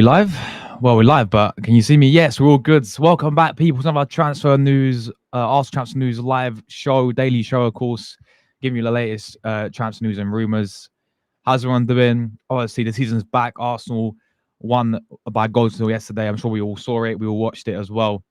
we live? Well, we're live, but can you see me? Yes, we're all good. Welcome back, people, to another transfer news, Arsenal Transfer News live show, daily show, of course, giving you the latest transfer news and rumours. How's everyone doing? Obviously, the season's back. Arsenal won by goals till yesterday. I'm sure we all saw it. We all watched it as well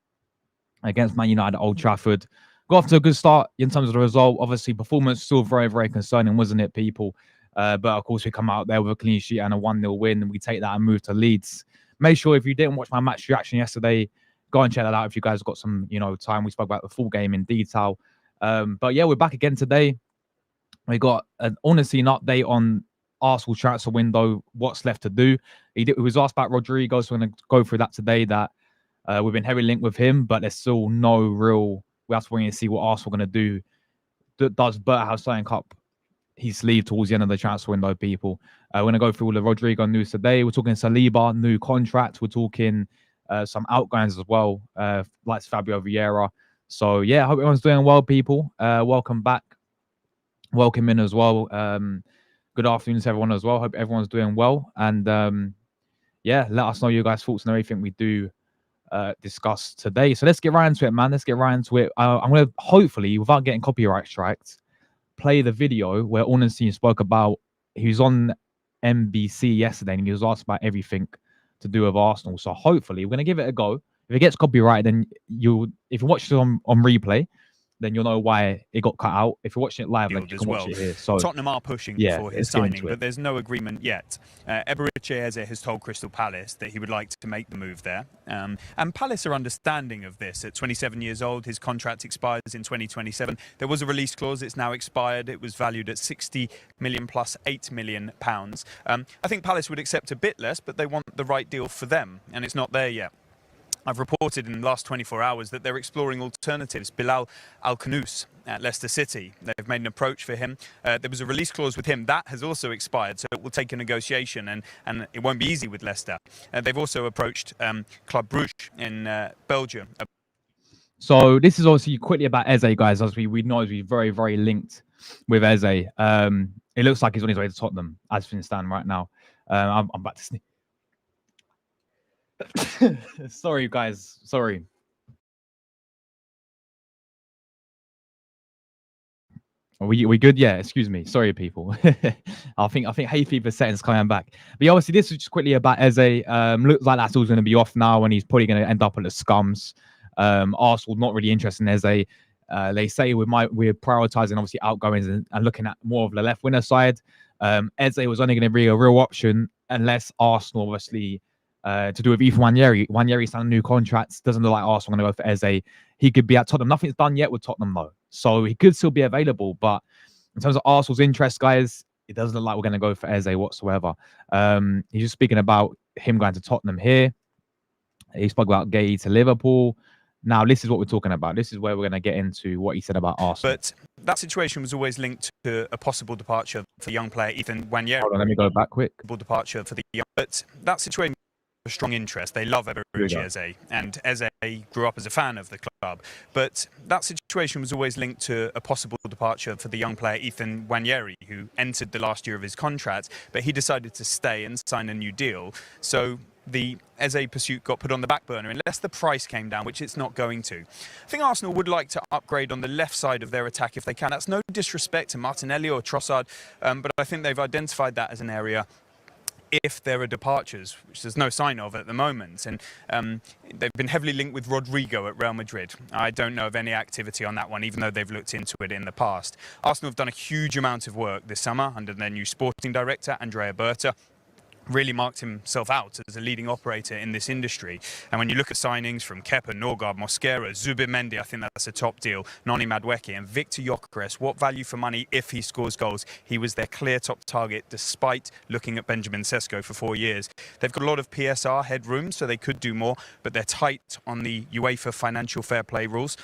against Man United at Old Trafford. Got off to a good start in terms of the result. Obviously, performance still very, very concerning, wasn't it, people? But of course, we come out there with a clean sheet and a 1-0 win, and we take that and move to Leeds. Make sure if you didn't watch my match reaction yesterday, go and check that out if you guys got some, time. We spoke about the full game in detail. But yeah, we're back again today. We got honestly an update on Arsenal transfer window, what's left to do. He was asked about Rodrygo, so we're going to go through that today. That we've been heavily linked with him, but there's still no real. We have to wait and see what Arsenal are going to do. Does Bert have signing up his sleeve towards the end of the transfer window, people? We're going to go through all the Rodrygo news today. We're talking Saliba, new contract. We're talking some outgoings as well, like Fabio Vieira. So, yeah, I hope everyone's doing well, people. Welcome back. Welcome in as well. Good afternoon to everyone as well. Hope everyone's doing well. And, yeah, let us know your guys' thoughts on everything we do discuss today. So let's get right into it, man. Let's get right into it. I'm going to, hopefully, without getting copyright strikes, play the video where Ornstein spoke about, he was on NBC yesterday and he was asked about everything to do with Arsenal. So hopefully we're going to give it a go. If it gets copyright, then if you watch it on replay, then you'll know why it got cut out. If you're watching it live, then you can watch it here. So Tottenham are pushing for his signing, but there's no agreement yet. Eberechi Eze has told Crystal Palace that he would like to make the move there. And Palace are understanding of this. At 27 years old, his contract expires in 2027. There was a release clause. It's now expired. It was valued at 60 million plus £8 million. I think Palace would accept a bit less, but they want the right deal for them, and it's not there yet. I've reported in the last 24 hours that they're exploring alternatives. Bilal Al-Khanous at Leicester City, they've made an approach for him. There was a release clause with him. That has also expired, so it will take a negotiation, and it won't be easy with Leicester. They've also approached Club Brugge in Belgium. So this is obviously quickly about Eze, guys, as we know he's very, very linked with Eze. It looks like he's on his way to Tottenham, as things stand right now. I'm about to sneeze. Sorry, guys. Sorry. Are we good? Yeah. Excuse me. Sorry, people. I think hay fever settings coming back. But yeah, obviously, this is just quickly about Eze. Looks like that's all going to be off now, and he's probably going to end up at the Scums. Arsenal not really interested in Eze. They say we're prioritizing obviously outgoings and looking at more of the left winger side. Eze was only going to be a real option unless Arsenal obviously. To do with Ethan Nwaneri. Nwaneri signed a new contract. Doesn't look like Arsenal going to go for Eze. He could be at Tottenham. Nothing's done yet with Tottenham, though. So he could still be available. But in terms of Arsenal's interest, guys, it doesn't look like we're going to go for Eze whatsoever. He's just speaking about him going to Tottenham here. He spoke about Gay to Liverpool. Now, this is what we're talking about. This is where we're going to get into what he said about Arsenal. But that situation was always linked to a possible departure for young player Ethan Nwaneri. Hold on, let me go back quick. Departure for the young. But that situation... a strong interest. They love Eberechi Eze, and Eze grew up as a fan of the club. But that situation was always linked to a possible departure for the young player Ethan Nwaneri, who entered the last year of his contract, but he decided to stay and sign a new deal. So the Eze pursuit got put on the back burner unless the price came down, which it's not going to. I think Arsenal would like to upgrade on the left side of their attack if they can. That's no disrespect to Martinelli or Trossard, but I think they've identified that as an area if there are departures, which there's no sign of at the moment. And they've been heavily linked with Rodrygo at Real Madrid. I don't know of any activity on that one, even though they've looked into it in the past. Arsenal have done a huge amount of work this summer under their new sporting director, Andrea Berta. Really marked himself out as a leading operator in this industry. And when you look at signings from Kepa, Norgard, Mosquera, Zubimendi, I think that's a top deal, Noni Madueke and Victor Gyökeres, what value for money if he scores goals? He was their clear top target despite looking at Benjamin Sesko for 4 years. They've got a lot of PSR headroom, so they could do more, but they're tight on the UEFA financial fair play rules.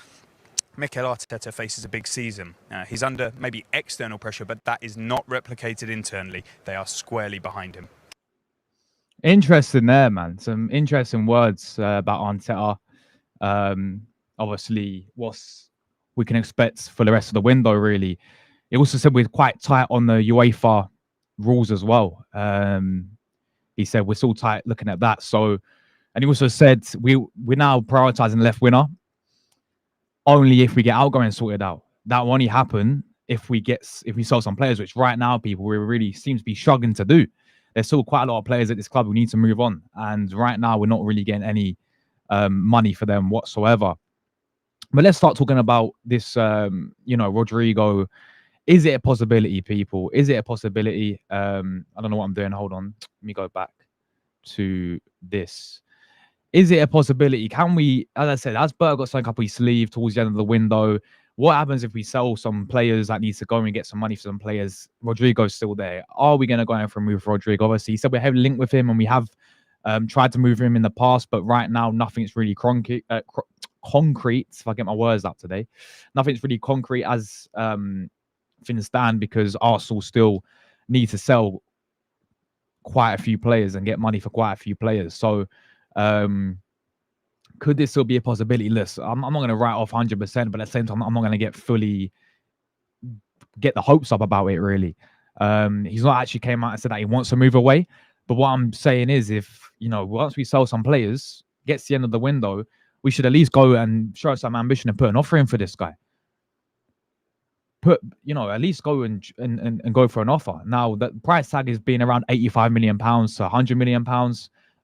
Mikel Arteta faces a big season. He's under maybe external pressure, but that is not replicated internally. They are squarely behind him. Interesting there, man. Some interesting words about Arteta. Obviously, what we can expect for the rest of the window, really. He also said we're quite tight on the UEFA rules as well. He said we're still tight looking at that. So, and he also said we're now prioritizing left winger only if we get outgoing sorted out. That will only happen if we sell some players, which right now people we really seem to be struggling to do. There's still quite a lot of players at this club who need to move on, and right now we're not really getting any money for them whatsoever. But let's start talking about this. Rodrygo. Is it a possibility, people? Is it a possibility? I don't know what I'm doing. Hold on. Let me go back to this. Is it a possibility? Can we, as I said, has Berg got something up his sleeve towards the end of the window? What happens if we sell some players that needs to go and get some money for some players? Rodrygo's still there. Are we going to go in for a move for Rodrygo? Obviously, he said we're heavily linked with him and we have tried to move him in the past, but right now nothing's really concrete. If I get my words out today, nothing's really concrete as things stand because Arsenal still need to sell quite a few players and get money for quite a few players. So could this still be a possibility? Listen, I'm not going to write off 100%, but at the same time, I'm not going to get the hopes up about it, really. He's not actually came out and said that he wants to move away. But what I'm saying is if, once we sell some players, gets to the end of the window, we should at least go and show some ambition and put an offer in for this guy. At least go and go for an offer. Now, the price tag is being around £85 million to £100 million.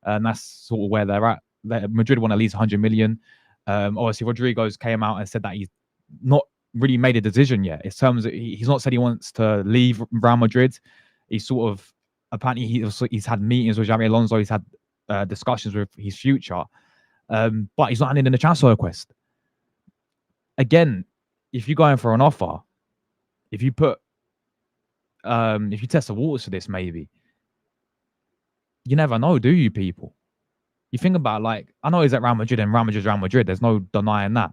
And that's sort of where they're at. Madrid want at least 100 million. Obviously, Rodrygo's came out and said that he's not really made a decision yet. In terms of, he's not said he wants to leave Real Madrid. He's sort of, apparently he's had meetings with Xabi Alonso. He's had discussions with his future. But he's not handing in a transfer request. Again, if you're going for an offer, if you test the waters for this, maybe, you never know, do you, people? You think about, I know he's at Real Madrid and Real Madrid's Real Madrid. There's no denying that.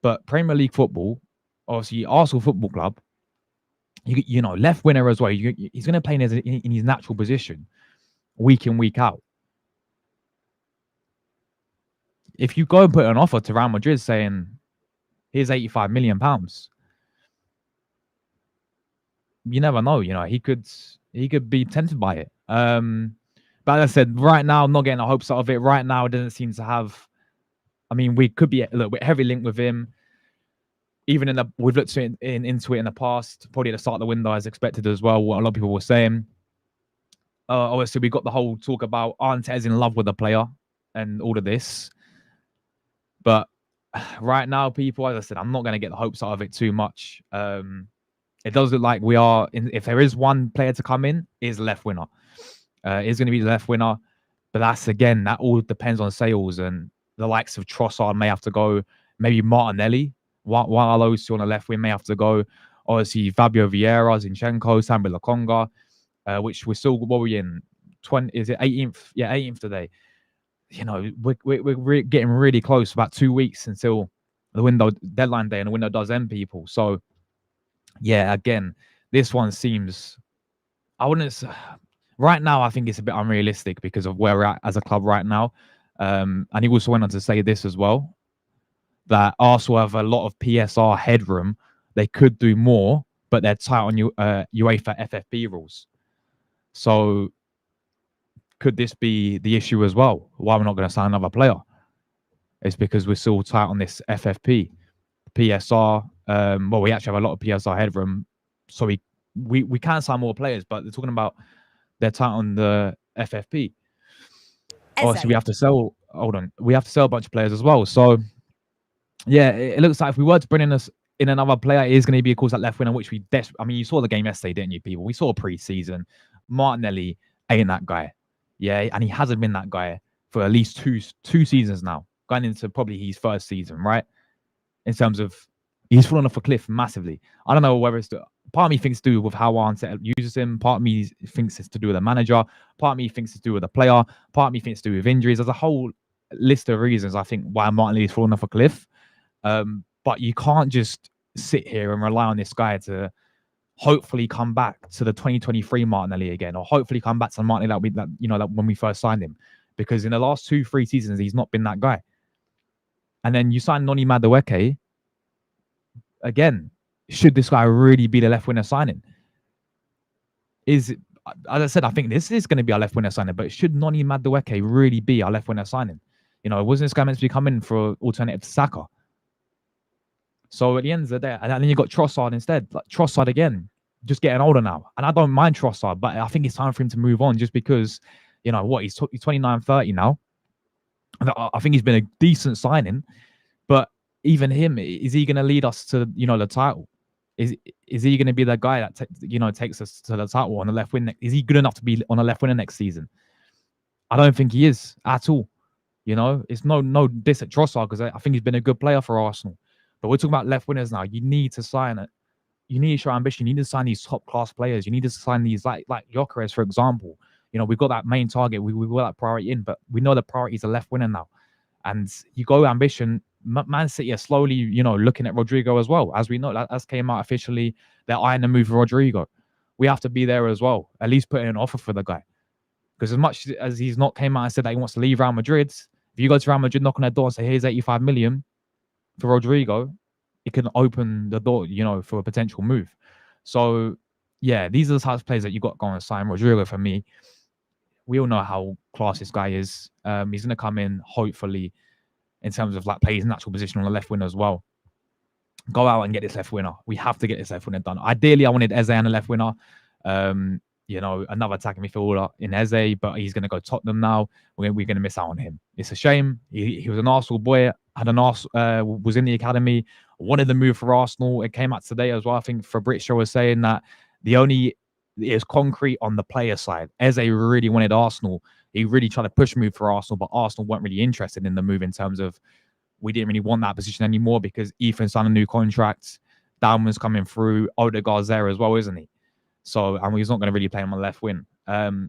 But Premier League football, obviously Arsenal Football Club, left winger as well. He's going to play in his natural position, week in, week out. If you go and put an offer to Real Madrid saying, here's £85 million, you never know. He could be tempted by it. But as I said, right now, I'm not getting the hopes out of it. Right now, it doesn't seem to have. I mean, we could be a little bit heavy linked with him. Even we've looked into it in the past, probably at the start of the window as expected as well. What a lot of people were saying. Obviously, we got the whole talk about Arteta's in love with the player and all of this. But right now, people, as I said, I'm not going to get the hopes out of it too much. It does look like we are. If there is one player to come in, is left winger. Is going to be the left winger, but that all depends on sales, and the likes of Trossard may have to go. Maybe Martinelli, one of those two on the left wing may have to go. Obviously, Fabio Vieira, Zinchenko, Sambi Lokonga, which we're still, what are we in? 20? Is it 18th? Yeah, 18th today. We're getting really close. About 2 weeks until the window deadline day, and the window does end, people. So, yeah, again, this one seems. I wouldn't. Right now, I think it's a bit unrealistic because of where we're at as a club right now. And he also went on to say this as well, that Arsenal have a lot of PSR headroom. They could do more, but they're tight on UEFA FFP rules. So could this be the issue as well? Why we're not going to sign another player? It's because we're still tight on this FFP. PSR, we actually have a lot of PSR headroom. So we can sign more players, but they're talking about they're tight on the FFP. Obviously, we have to sell. Hold on, we have to sell a bunch of players as well. So, yeah, it looks like if we were to bring in another player, it is going to be, of course, that left winger, which I mean, you saw the game yesterday, didn't you, people? We saw pre-season. Martinelli ain't that guy, yeah, and he hasn't been that guy for at least two seasons now, going into probably his first season, right? In terms of he's fallen off a cliff massively. I don't know whether it's part of me thinks to do with how Arteta uses him. Part of me thinks it's to do with the manager. Part of me thinks it's to do with the player. Part of me thinks it's to do with injuries. There's a whole list of reasons I think why Martinelli's fallen off a cliff. But you can't just sit here and rely on this guy to hopefully come back to the 2023 Martinelli again, or hopefully come back to the Martinelli that when we first signed him. Because in the last 2-3 seasons, he's not been that guy. And then you sign Noni Madueke. Again, should this guy really be the left winger signing? as I said, I think this is going to be our left winger signing, but should Noni Madueke really be our left winger signing? Wasn't this guy meant to be coming for alternative to Saka? So at the end of the day, and then you got Trossard instead. Like Trossard again, just getting older now. And I don't mind Trossard, but I think it's time for him to move on just because, he's 29, 30 now. I think he's been a decent signing, but even him, is he going to lead us to, the title? Is he going to be that guy that takes us to the title on the left wing? Is he good enough to be on the left winger next season? I don't think he is at all. It's no diss at Trossard because I think he's been a good player for Arsenal. But we're talking about left winners now. You need to sign it. You need to show ambition. You need to sign these top class players. You need to sign these like Gyökeres, for example. We've got that main target. We've got that priority in, but we know the priority is a left winner now. And you go ambition. Man City are slowly, looking at Rodrygo as well. As we know, as came out officially, they're eyeing the move for Rodrygo. We have to be there as well. At least put in an offer for the guy. Because as much as he's not came out and said that he wants to leave Real Madrid, if you go to Real Madrid, knock on their door and say, here's 85 million for Rodrygo, it can open the door, for a potential move. So, yeah, these are the types of players that you got to go and sign. Rodrygo, for me, we all know how class this guy is. He's going to come in, hopefully, in terms of play his natural position on the left wing as well. Go out and get this left winner. We have to get this left winner done. Ideally, I wanted Eze and the left winner. Another attacking midfielder in Eze, but he's going to go Tottenham now. We're going to miss out on him. It's a shame. He was an Arsenal boy, was in the academy, wanted to move for Arsenal. It came out today as well. I think Fabrizio was saying that it's concrete on the player side. Eze really wanted Arsenal. He really tried to push move for Arsenal, but Arsenal weren't really interested in the move in terms of we didn't really want that position anymore because Ethan signed a new contract. Dalman's coming through. Odegaard's there as well, isn't he? So, and he's not going to really play him on left wing.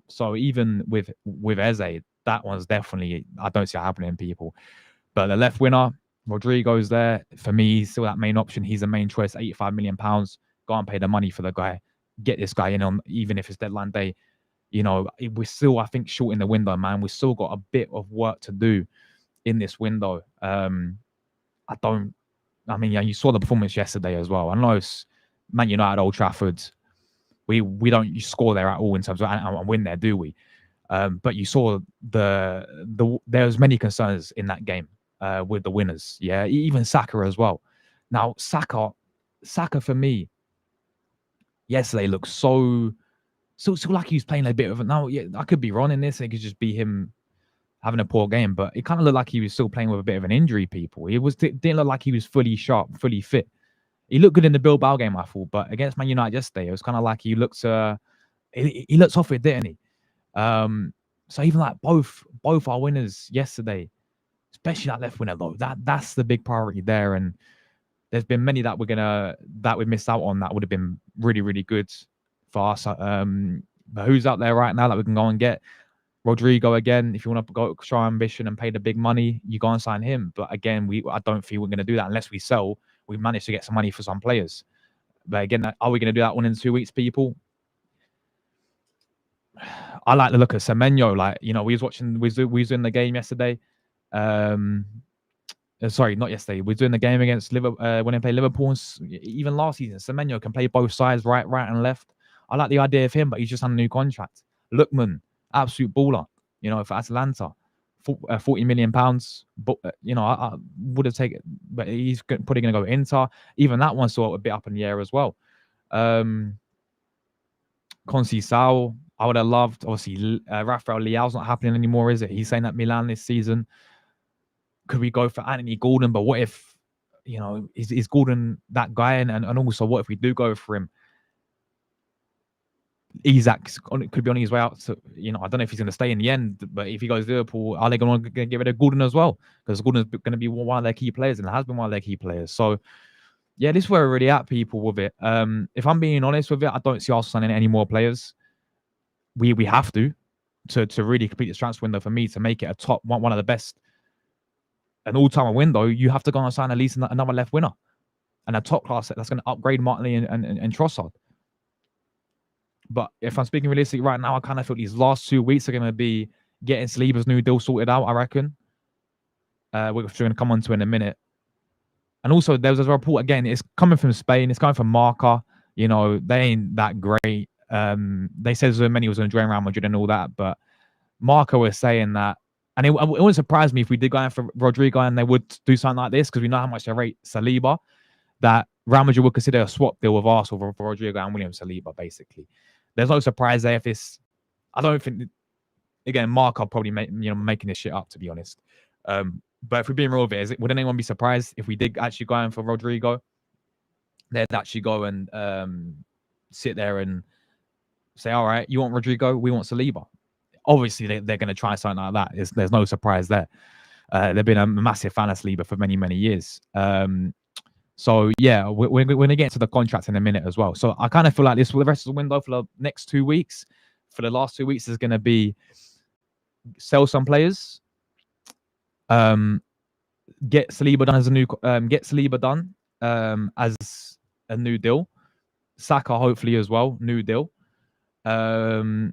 So even with Eze, that one's definitely, I don't see it happening, people. But the left winner, Rodrygo's there. For me, he's still that main option. He's the main choice, £85 million. Go and pay the money for the guy. Get this guy in on, even if it's deadline day. We're still, I think, short in the window, man. We've still got a bit of work to do in this window. You saw the performance yesterday as well. I know it's Man United, Old Trafford. We don't score there at all in terms of and win there, do we? But you saw there's many concerns in that game with the winners. Yeah, even Saka as well. Now Saka for me, yesterday looked so like he was playing a bit of. Now, yeah, I could be wrong in this. It could just be him having a poor game, but it kind of looked like he was still playing with a bit of an injury. People, didn't look like he was fully sharp, fully fit. He looked good in the Bilbao game, I thought, but against Man United yesterday, it was kind of like he looked he looked off it, didn't he? So even like both our winners yesterday, especially that left winner though, that's the big priority there. And there's been many that we missed out on that would have been really, really good for us. But who's out there right now that we can go and get? Rodrygo again. If you want to go show ambition and pay the big money, you go and sign him. But again, I don't think we're going to do that unless we sell. We managed to get some money for some players. But again, are we going to do that one in 2 weeks, people? I like the look of Semenyo. We was in the game yesterday. Sorry, not yesterday. We're doing the game against Liverpool when they play Liverpool. Even last season, Semenyo can play both sides, right and left. I like the idea of him, but he's just on a new contract. Lookman, absolute baller, for Atalanta. £40 million. But I would have taken, but he's probably going to go Inter. Even that one's sort of a bit up in the air as well. Conceição, I would have loved. Obviously, Rafael Leao's not happening anymore, is it? He's saying that Milan this season. Could we go for Anthony Gordon? But what if, is Gordon that guy? And also, what if we do go for him? Isak could be on his way out. So, I don't know if he's going to stay in the end, but if he goes to Liverpool, are they going to get rid of Gordon as well? Because Gordon's going to be one of their key players and has been one of their key players. So, yeah, this is where we're really at, people, with it. If I'm being honest with it, I don't see us signing any more players. We have to really complete this transfer window for me to make it a top one of the best, an all-time window. You have to go and sign at least another left winner and a top class that's going to upgrade Martinelli and Trossard. But if I'm speaking realistically right now, I kind of feel these last 2 weeks are going to be getting Saliba's new deal sorted out, I reckon. Which we're going to come on to in a minute. And also, there was a report, again, it's coming from Spain. It's coming from Marca. They ain't that great. They said Nwaneri was going to join Real Madrid and all that, but Marco was saying that, and it wouldn't surprise me if we did go in for Rodrygo and they would do something like this, because we know how much they rate Saliba, that Real Madrid would consider a swap deal with Arsenal for Rodrygo and William Saliba, basically. There's no surprise there if this... I don't think... Again, Marco probably making this shit up, to be honest. But if we're being real with it, would anyone be surprised if we did actually go in for Rodrygo? They'd actually go and sit there and say, all right, you want Rodrygo? We want Saliba. Obviously, they're going to try something like that. There's no surprise there. They've been a massive fan of Saliba for many, many years. So, yeah, we're going to get into the contracts in a minute as well. So I kind of feel like this for the rest of the window for the next 2 weeks. For the last 2 weeks is going to be sell some players, get Saliba done as a new deal. Saka hopefully as well, new deal. And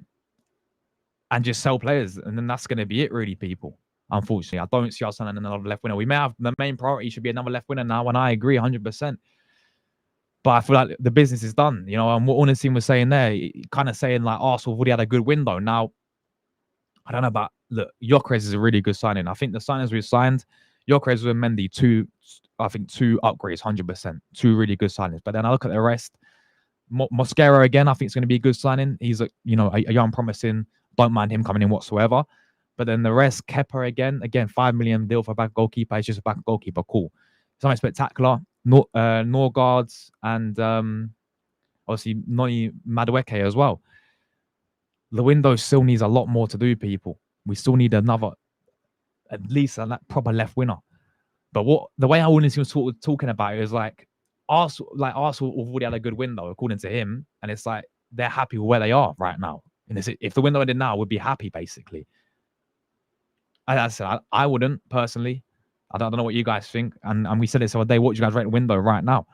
just sell players, and then that's going to be it, really, people. Unfortunately, I don't see us signing another left winger. We may have the main priority should be another left winger now, and I agree 100%. But I feel like the business is done, you know. And what Ornstein was saying there, kind of saying like Arsenal have already had a good window. Now, I don't know about look. Gyökeres is a really good signing. I think the signings we've signed, Gyökeres with Mendy, two upgrades, 100%, 2 really good signings. But then I look at the rest. Mosquera again, I think it's going to be a good signing. He's a young, promising. Don't mind him coming in whatsoever. But then the rest, Kepa again, 5 million deal for a back goalkeeper. It's just a back goalkeeper, cool. Something spectacular. Norgards and obviously Noni Madueke as well. The window still needs a lot more to do, people. We still need another, at least a proper left winner. But the way I was talking about it is like Arsenal have already had a good window according to him, and it's like they're happy with where they are right now. And if the window ended now, I would be happy, basically. I said I wouldn't personally. I don't know what you guys think, and we said this the other day. What do you guys rate the window right now?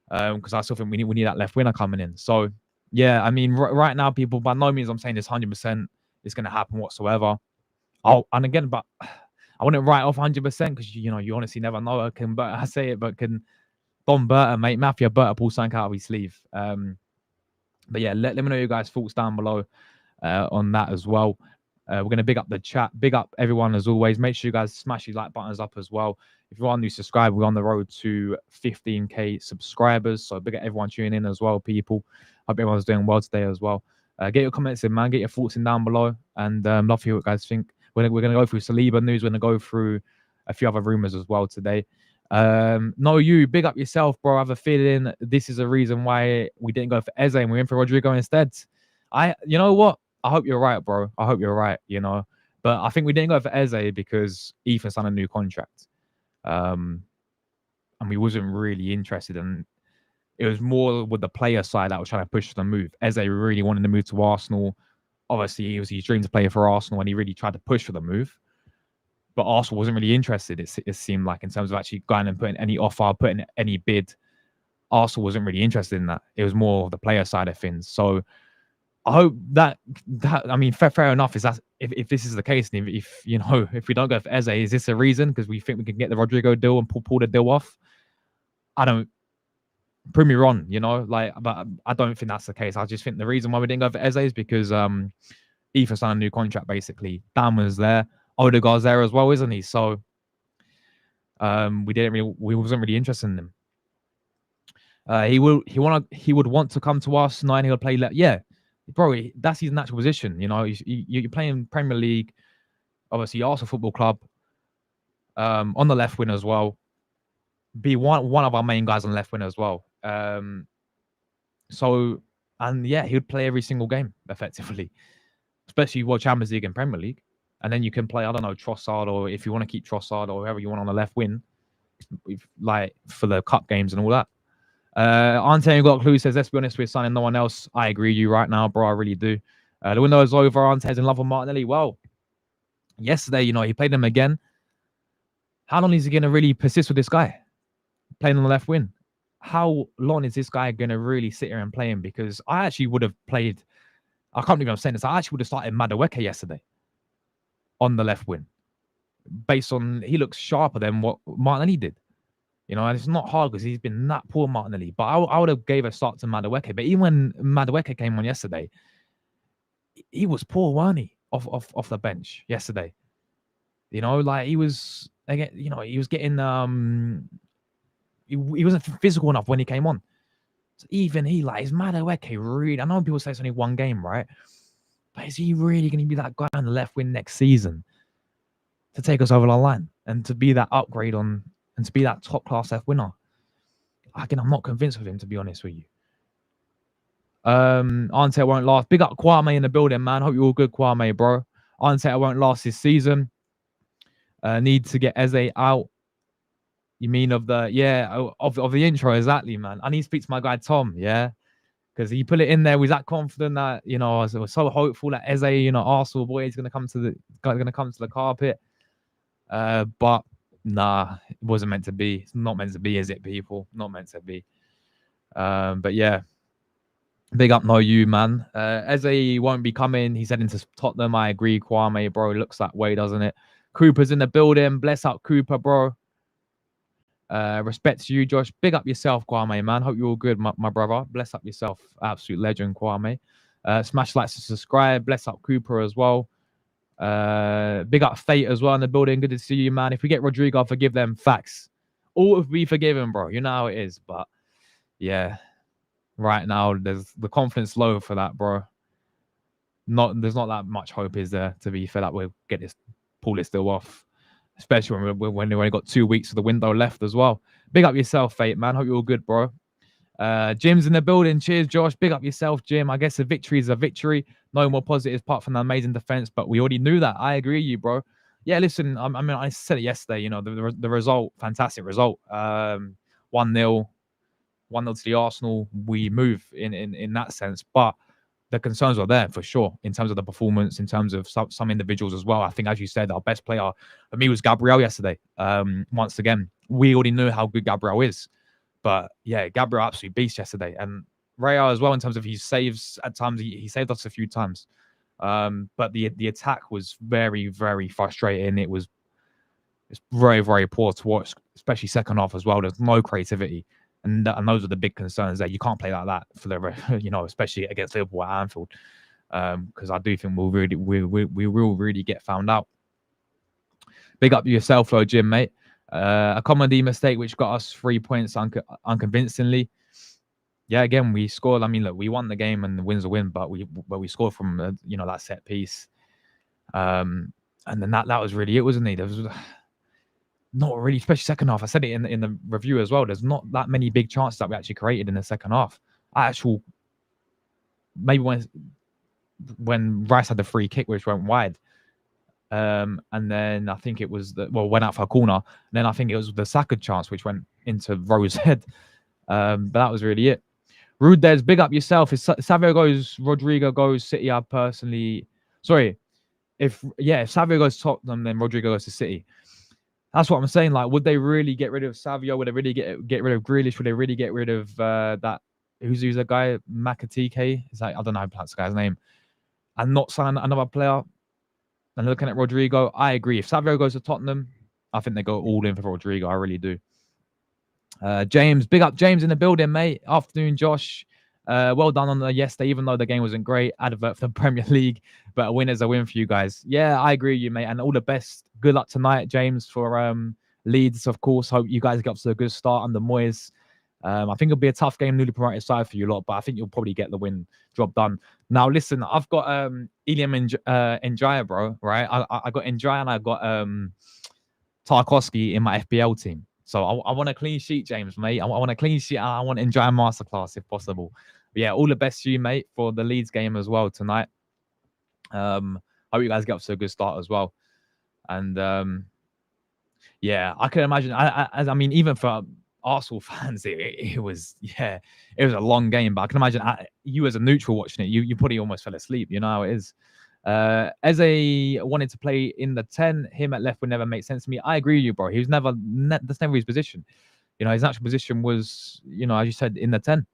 Because I still think we need that left winner coming in. So yeah, I mean right now, people, by no means I'm saying this 100% is going to happen whatsoever. And again, but I wouldn't write off 100% because you honestly never know. Can Don Berta, mate, Mafia Berta pull something out of his sleeve? But yeah, let me know your guys' thoughts down below on that as well. We're going to big up the chat, big up everyone as always. Make sure you guys smash your like buttons up as well. If you are new subscriber, we're on the road to 15k subscribers. So big up everyone tuning in as well, people. Hope everyone's doing well today as well. Get your comments in, man. Get your thoughts in down below, and love to hear what you guys think. We're going to go through Saliba news. We're going to go through a few other rumors as well today. No, you big up yourself, bro. I have a feeling this is a reason why we didn't go for Eze and we went for Rodrygo instead. You know what? I hope you're right, bro. I hope you're right, But I think we didn't go for Eze because Ethan signed a new contract. And we wasn't really interested in... It was more with the player side that was trying to push for the move. Eze really wanted to move to Arsenal. Obviously, it was his dream to play for Arsenal, and he really tried to push for the move. But Arsenal wasn't really interested, it seemed like, in terms of actually going and putting any offer, putting any bid. Arsenal wasn't really interested in that. It was more the player side of things. So I hope that I mean, fair enough. Is that if this is the case, and if we don't go for Eze, is this a reason because we think we can get the Rodrygo deal and pull the deal off? I don't. Prove me wrong, but I don't think that's the case. I just think the reason why we didn't go for Eze is because Ethan signed a new contract. Basically, Dan was there, Odegaard's there as well, isn't he? So we wasn't really interested in him. He would want to come to us, and he'll play. Yeah, bro, that's his natural position. You're playing Premier League, obviously Arsenal Football Club, on the left wing as well. Be one of our main guys on the left wing as well. He would play every single game effectively, especially World Champions League and Premier League. And then you can play, I don't know, Trossard, or if you want to keep Trossard or whoever you want on the left wing, like for the cup games and all that. Ante got a clue, says, let's be honest, we're signing no one else. I agree with you right now, bro. I really do. The window is over. Ante's in love with Martinelli. Well, yesterday, he played him again. How long is he going to really persist with this guy playing on the left wing? How long is this guy going to really sit here and play him? Because I actually would have played... I can't believe I'm saying this. I actually would have started Madueke yesterday on the left wing. Based on... He looks sharper than what Martinelli did. You know, and it's not hard because he's been that poor, Martinelli. But I would have gave a start to Madueke. But even when Madueke came on yesterday, he was poor, wasn't he? Off the bench yesterday. You know, like he was again. You know, he was getting he wasn't physical enough when he came on. So even he, like, is Madueke really? I know people say it's only one game, right? But is he really going to be that guy on the left wing next season to take us over the line and to be that upgrade on and to be that top class F winner? Again, I'm not convinced of him, to be honest with you. Arteta won't last. Big up Kwame in the building, man. Hope you're all good, Kwame, bro. Arteta won't last this season. Need to get Eze out. You mean of the intro, exactly, man. I need to speak to my guy Tom, yeah, because he put it in there. Was that confident that, you know, I was so hopeful that Eze, you know, Arsenal boy is gonna come to the carpet. But nah, it wasn't meant to be. It's not meant to be, is it, people? Not meant to be. But yeah. Big up, no you, man. Eze won't be coming. He's heading to Tottenham. I agree, Kwame, bro. Looks that way, doesn't it? Cooper's in the building. Bless up, Cooper, bro. Respect to you, Josh. Big up yourself, Kwame, man. Hope you're all good, my brother. Bless up yourself. Absolute legend, Kwame. Smash likes to subscribe. Bless up, Cooper, as well. Big up Fate as well in the building. Good to see you, man. If we get Rodrygo, I'll forgive them. Facts. All will be forgiven, bro. You know how it is. But yeah. Right now, there's the confidence low for that, bro. There's not that much hope, is there? To be fair, that we'll pull this deal off, especially when we only got 2 weeks of the window left as well. Big up yourself, Fate, man. Hope you're all good, bro. Jim's in the building. Cheers, Josh. Big up yourself, Jim. I guess a victory is a victory. No more positives apart from the amazing defense, but we already knew that. I agree with you, bro. Yeah, listen. I mean, I said it yesterday. You know, the result, fantastic result. 1-0. 1-0 to the Arsenal, we move in that sense. But the concerns are there for sure in terms of the performance, in terms of some individuals as well. I think, as you said, our best player for me was Gabriel yesterday. Once again, we already knew how good Gabriel is. But yeah, Gabriel absolutely beast yesterday. And Real as well, in terms of his saves at times, he saved us a few times. But the attack was very, very frustrating. It's very, very poor to watch, especially second half as well. There's no creativity. And those are the big concerns there. You can't play like that for the, you know, especially against Liverpool at Anfield, because I do think we will really get found out. Big up yourself, though, Jim, mate. A comedy mistake which got us 3 points unconvincingly. Yeah, again, we scored. I mean, look, we won the game and the win's a win, but we scored from you know, that set piece. And then that was really it, wasn't it? There was not really, especially second half. I said it in the review as well. There's not that many big chances that we actually created in the second half. Maybe when Rice had the free kick which went wide, and then I think it was went out for a corner. And then I think it was the Saka chance which went into Rowe's head. But that was really it. Rude Des, big up yourself. If Savio goes, Rodrygo goes, City. I personally, if Savio goes to Tottenham, then Rodrygo goes to City. That's what I'm saying. Like, would they really get rid of Savio? Would they really get rid of Grealish? Would they really get rid of that? Who's the guy? Makatike? Is that, I don't know how to pronounce the guy's name. And not sign another player. And looking at Rodrygo, I agree. If Savio goes to Tottenham, I think they go all in for Rodrygo. I really do. James, big up James in the building, mate. Afternoon, Josh. Well done on the yesterday, even though the game wasn't great. Advert for the Premier League, but a win is a win for you guys. Yeah, I agree with you, mate. And all the best. Good luck tonight, James, for Leeds, of course. Hope you guys get up to a good start under Moyes. I think it'll be a tough game, newly promoted side for you lot, but I think you'll probably get the win, job done. Now, listen, I've got Iliam Njaya, bro, right? I got Njaya and I got Tarkowski in my FPL team. So I want a clean sheet, James, mate. I want a clean sheet. I want to enjoy a masterclass if possible. But yeah, all the best to you, mate, for the Leeds game as well tonight. Hope you guys get off to a good start as well. And yeah, I can imagine. I mean, even for Arsenal fans, it was a long game. But I can imagine you as a neutral watching it, you probably almost fell asleep. You know how it is. Eze wanted to play in the 10. Him at left would never make sense to me. I agree with you, bro. He was that's never his position. You know, his actual position was, you know, as you said, in the 10.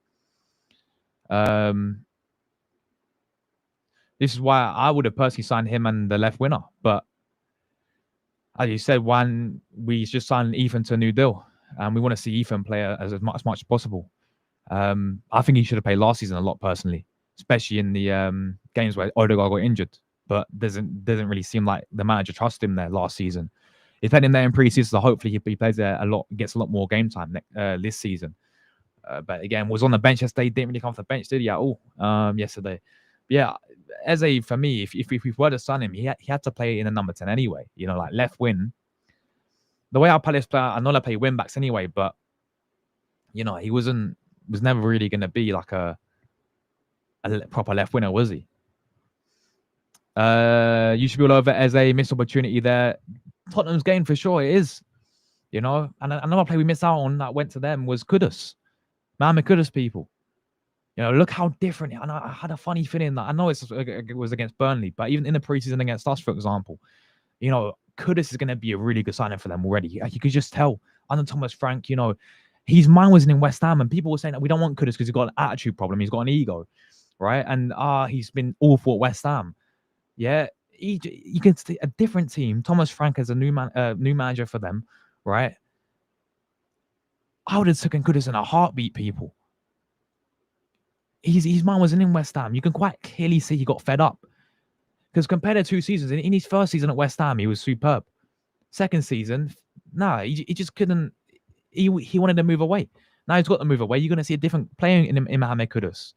This is why I would have personally signed him and the left winner. But as you said, we just signed Ethan to a new deal. and we want to see Ethan play as much as possible. I think he should have played last season a lot personally, especially in the games where Odegaard got injured. But doesn't really seem like the manager trusted him there last season. He played in there in pre-season, so hopefully he plays there a lot, gets a lot more game time this season. But again, was on the bench yesterday. Didn't really come off the bench, did he at all? Yesterday. But yeah, Eze for me, if we were to sign him, he had to play in a number 10 anyway. You know, like left wing. The way our Palace play, I know they play wing backs anyway, but you know, he was never really going to be like a proper left winger, was he? You should be all over Eze, missed opportunity there. Tottenham's game for sure, it is. You know, and another play we missed out on that went to them was Kudus. Mohamed Kudus, people. You know, look how different. And I had a funny feeling that I know it was against Burnley, but even in the preseason against us, for example, you know, Kudus is going to be a really good signing for them already. You could just tell under Thomas Frank, you know, his mind wasn't in West Ham, and people were saying that we don't want Kudus because he's got an attitude problem, he's got an ego, right? And he's been awful at West Ham. Yeah, you can see a different team. Thomas Frank as a new manager for them, right? I would have taken Kudus in a heartbeat, people. His mind wasn't in West Ham. You can quite clearly see he got fed up. Because compared to 2 seasons, in his first season at West Ham, he was superb. Second season, he just couldn't. He wanted to move away. Now he's got to move away. You're going to see a different player in Mohamed Kudus.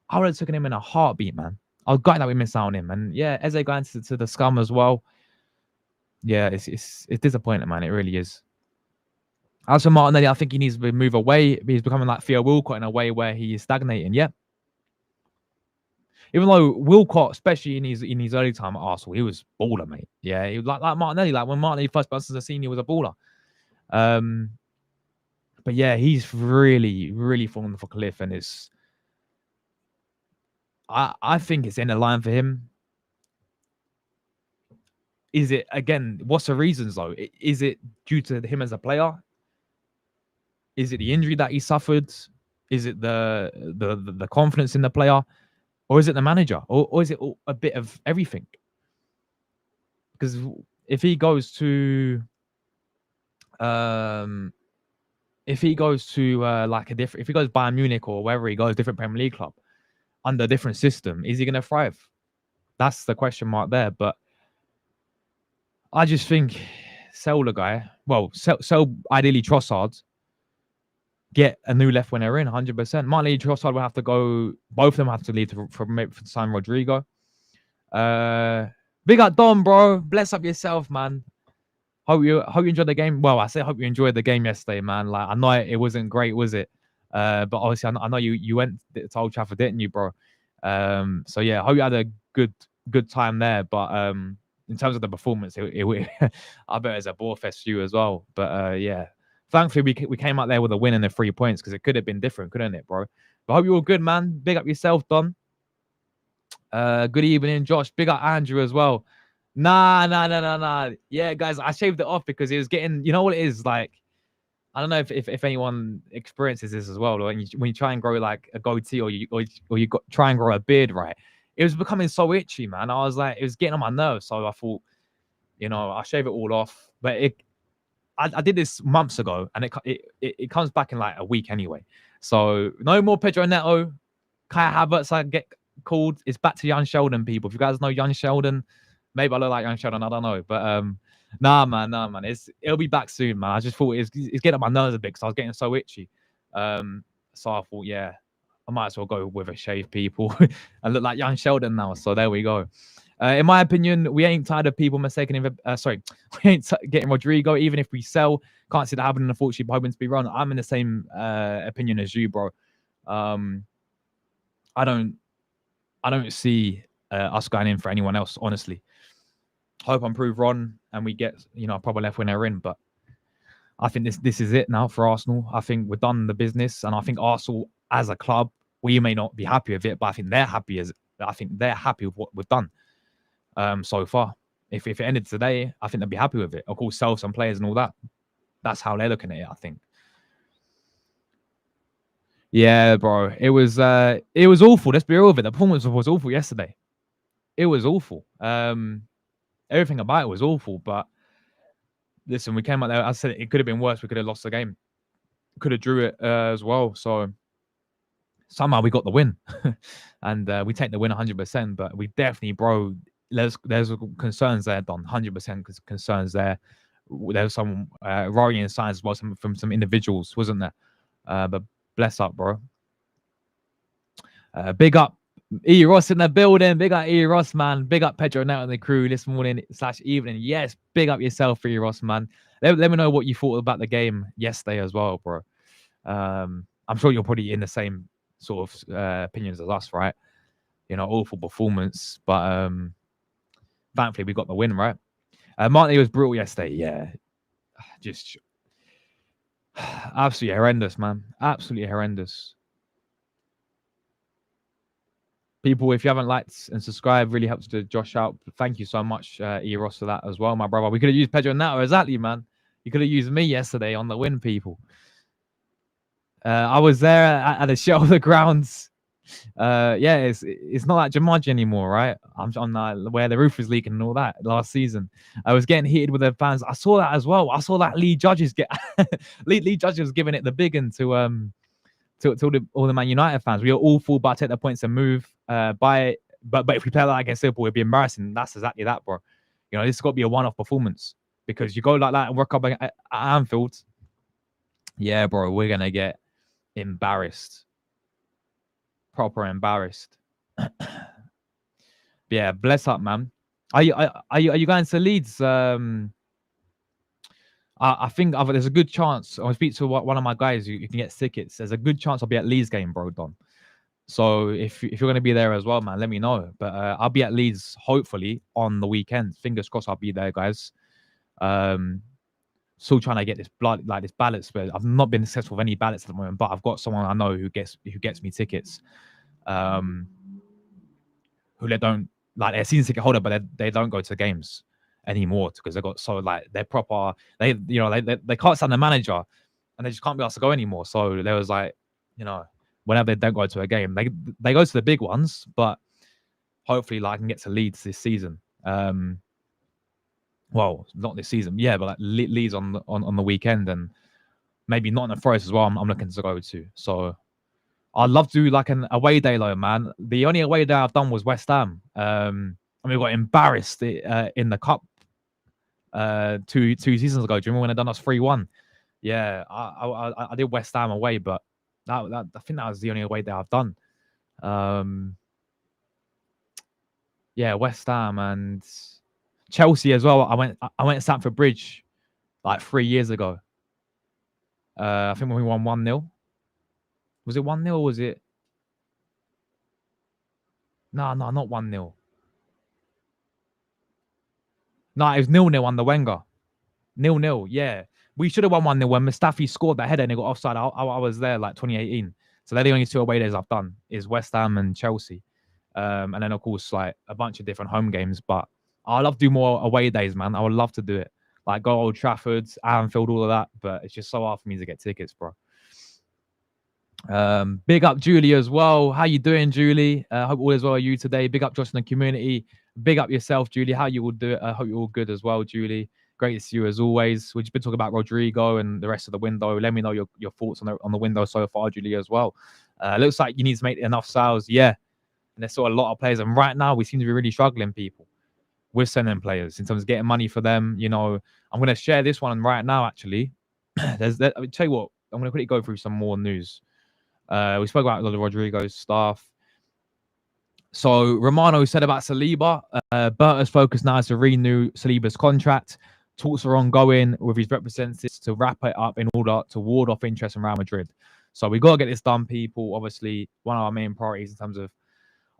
I would have taken him in a heartbeat, man. I was gutted that we missed out on him. And yeah, Eze going to the scum as well. Yeah, it's disappointing, man. It really is. As for Martinelli, I think he needs to move away. He's becoming like Theo Walcott in a way where he is stagnating. Yeah. Even though Walcott, especially in his early time at Arsenal, he was baller, mate. Yeah, he was like Martinelli. Like when Martinelli first burst as a senior, he was a baller. But yeah, he's really, really fallen off a cliff, and I think it's in the line for him. Is it again? What's the reasons though? Is it due to him as a player? Is it the injury that he suffered? Is it the confidence in the player? Or is it the manager? Or is it a bit of everything? Because if he goes to if he goes Bayern Munich or wherever he goes, different Premier League club, under a different system, is he going to thrive? That's the question mark there. But I just think sell the guy. Well, sell ideally Trossard. Get a new left winger in 100%. Martinelli, Trossard will have to go. Both of them have to leave for sign Rodrygo. Big up Dom, bro. Bless up yourself, man. Hope you enjoyed the game. Well, I say hope you enjoyed the game yesterday, man. Like I know it wasn't great, was it? But obviously I know you went to Old Trafford, didn't you, bro? So yeah, hope you had a good time there. But in terms of the performance, I bet it's a bore fest for you as well. But yeah. Thankfully, we came out there with a win and the 3 points because it could have been different, couldn't it, bro? But I hope you're all good, man. Big up yourself, Don. Good evening, Josh. Big up Andrew as well. Nah. Yeah, guys, I shaved it off because it was getting, you know what it is? Like, I don't know if anyone experiences this as well. When you try and grow like a goatee or you try and grow a beard, right? It was becoming so itchy, man. I was like, it was getting on my nerves. So I thought, you know, I'll shave it all off. But I did this months ago, and it comes back in like a week anyway. So no more Pedro Neto, Kai Havertz. I get called. It's back to Jan Sheldon, people. If you guys know Jan Sheldon, maybe I look like Jan Sheldon. I don't know, but nah, man. It'll be back soon, man. I just thought it's getting on my nerves a bit because I was getting so itchy. So I thought, yeah, I might as well go with a shave, people, and look like Jan Sheldon now. So there we go. In my opinion, we ain't tired of people mistaking him. We ain't getting Rodrygo, even if we sell. Can't see that happening, unfortunately, but hoping to be wrong. I'm in the same opinion as you, bro. I don't see us going in for anyone else, honestly. Hope I'm proved wrong and we get, you know, a proper left winger in. But I think this is it now for Arsenal. I think we're done the business, and I think Arsenal as a club, we may not be happy with it, but I think they're happy with what we've done. So far, if it ended today, I think they'd be happy with it. Of course, sell some players and all that. That's how they're looking at it, I think. Yeah, bro, it was awful. Let's be real with it. The performance was awful yesterday. It was awful. Everything about it was awful. But listen, we came out there. I said it could have been worse. We could have lost the game. Could have drew it as well. So somehow we got the win, and we take the win 100%. But we definitely, bro, there's concerns there, Don. 100% concerns there. There's some worrying signs as well from some individuals, wasn't there? But bless up, bro. Big up E Ross in the building. Big up E Ross, man. Big up Pedro Neto and the crew this morning / evening. Yes, big up yourself, E Ross, man. Let me know what you thought about the game yesterday as well, bro. I'm sure you're probably in the same sort of opinions as us, right? You know, awful performance, but thankfully we got the win, right? Martin was brutal yesterday. Yeah, just absolutely horrendous, man. Absolutely horrendous. People, if you haven't liked and subscribed, really helps to Josh out. Thank you so much, E Ross, for that as well, my brother. We could have used Pedro Neto, exactly, man. You could have used me yesterday on the win, people. I was there at the show of the grounds. Yeah, it's not like Jumanji anymore, right? I'm where the roof is leaking and all that last season. I was getting heated with the fans. I saw that as well. I saw that Lee Judges get Lee Judges was giving it the big one to all the Man United fans. We are all full, but take the points and move. But if we play like against Liverpool, it'd be embarrassing. That's exactly that, bro. You know, this has got to be a one-off performance because you go like that and work up at Anfield. Yeah, bro, we're gonna get embarrassed, proper embarrassed. Yeah, bless up, man. Are you going to Leeds? I think there's a good chance. I'll speak to one of my guys who can get tickets. There's a good chance I'll be at Leeds game, bro, Don. So if you're going to be there as well, man, let me know. But I'll be at Leeds hopefully on the weekend. Fingers crossed I'll be there, guys. Still trying to get this ballots, but I've not been successful with any ballots at the moment. But I've got someone I know who gets me tickets. Who they don't like, they're season ticket holder, but they don't go to games anymore because they got so like they're proper. They can't stand the manager, and they just can't be asked to go anymore. So there was like, you know, whenever they don't go to a game, they go to the big ones. But hopefully, like I can get to Leeds this season. Well, not this season, yeah, but like Leeds on the weekend, and maybe not in the Forest as well. I'm looking to go to. So I'd love to do like an away day, though, man. The only away day I've done was West Ham. And we got embarrassed in the cup two seasons ago. Do you remember when they done us 3-1? Yeah, I did West Ham away, but that I think that was the only away day I've done. Yeah, West Ham and Chelsea as well. I went to Stamford Bridge like 3 years ago. I think when we won 1-0. Was it 1-0 or was it? No, not 1-0. No, it was 0-0 under Wenger. 0-0, yeah. We should have won 1-0 when Mustafi scored that header and it got offside. I was there like 2018. So they're the only two away days I've done is West Ham and Chelsea. And then, of course, like a bunch of different home games. But I love to do more away days, man. I would love to do it. Like go Old Trafford, Anfield, all of that. But it's just so hard for me to get tickets, bro. Big up Julie as well. How you doing, Julie? Hope all is well with you today. Big up Josh in the community. Big up yourself, Julie. How you all do it? I hope you're all good as well, Julie. Great to see you as always. We've been talking about Rodrygo and the rest of the window. Let me know your thoughts on the window so far, Julie, as well. Looks like you need to make enough sales, yeah. And there's still a lot of players, and right now we seem to be really struggling, people, with sending players in terms of getting money for them. You know, I'm going to share this one right now. Actually, I'll tell you what. I'm going to quickly go through some more news. We spoke about a lot of Rodrygo's stuff. So Romano said about Saliba, Berta's focus now is to renew Saliba's contract. Talks are ongoing with his representatives to wrap it up in order to ward off interest in Real Madrid. So we got to get this done, people. Obviously, one of our main priorities in terms of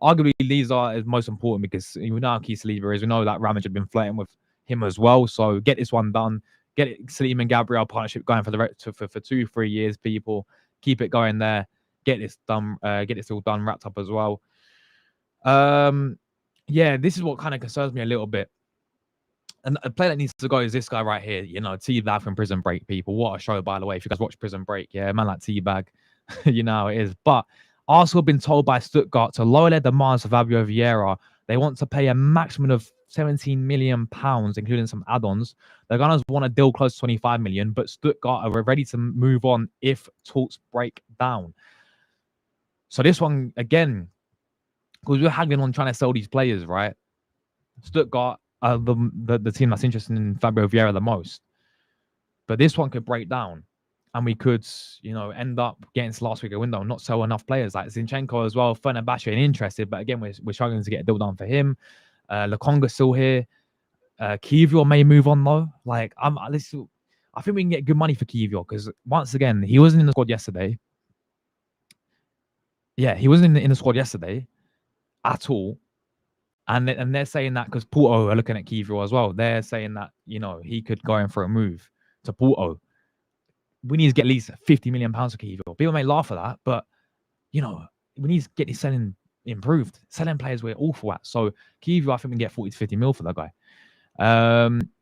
arguably these is most important because we know how key Saliba is. We know that Real Madrid have been flirting with him as well. So get this one done. Get it, Saliba and Gabriel partnership going for 2-3 years, people. Keep it going there. Get this done. Get this all done, wrapped up as well. Yeah, this is what kind of concerns me a little bit. And a player that needs to go is this guy right here. You know, T-Bag from Prison Break, people. What a show, by the way. If you guys watch Prison Break, yeah, man like T-Bag, you know how it is. But Arsenal have been told by Stuttgart to lower their demands for Fabio Vieira They want to pay a maximum of £17 million, including some add-ons. The Gunners want a deal close to 25 million, but Stuttgart are ready to move on if talks break down. So this one, again, because we're haggling on trying to sell these players, right? Stuttgart are the team that's interested in Fabio Vieira the most. But this one could break down. And we could, end up getting to last week a window and not sell enough players like Zinchenko as well. Fenerbahce ain't interested, but again, we're struggling to get a deal done for him. Lokonga's still here. Kiwior may move on though. I think we can get good money for Kiwior because once again, he wasn't in the squad yesterday. Yeah, he wasn't in the squad yesterday at all. And they're saying that because Porto are looking at Kiwior as well. They're saying that, he could go in for a move to Porto. We need to get at least £50 million for Kiwior. People may laugh at that, but, we need to get his selling improved. Selling players we're awful at. So Kiwior, I think we can get 40 to 50 mil for that guy.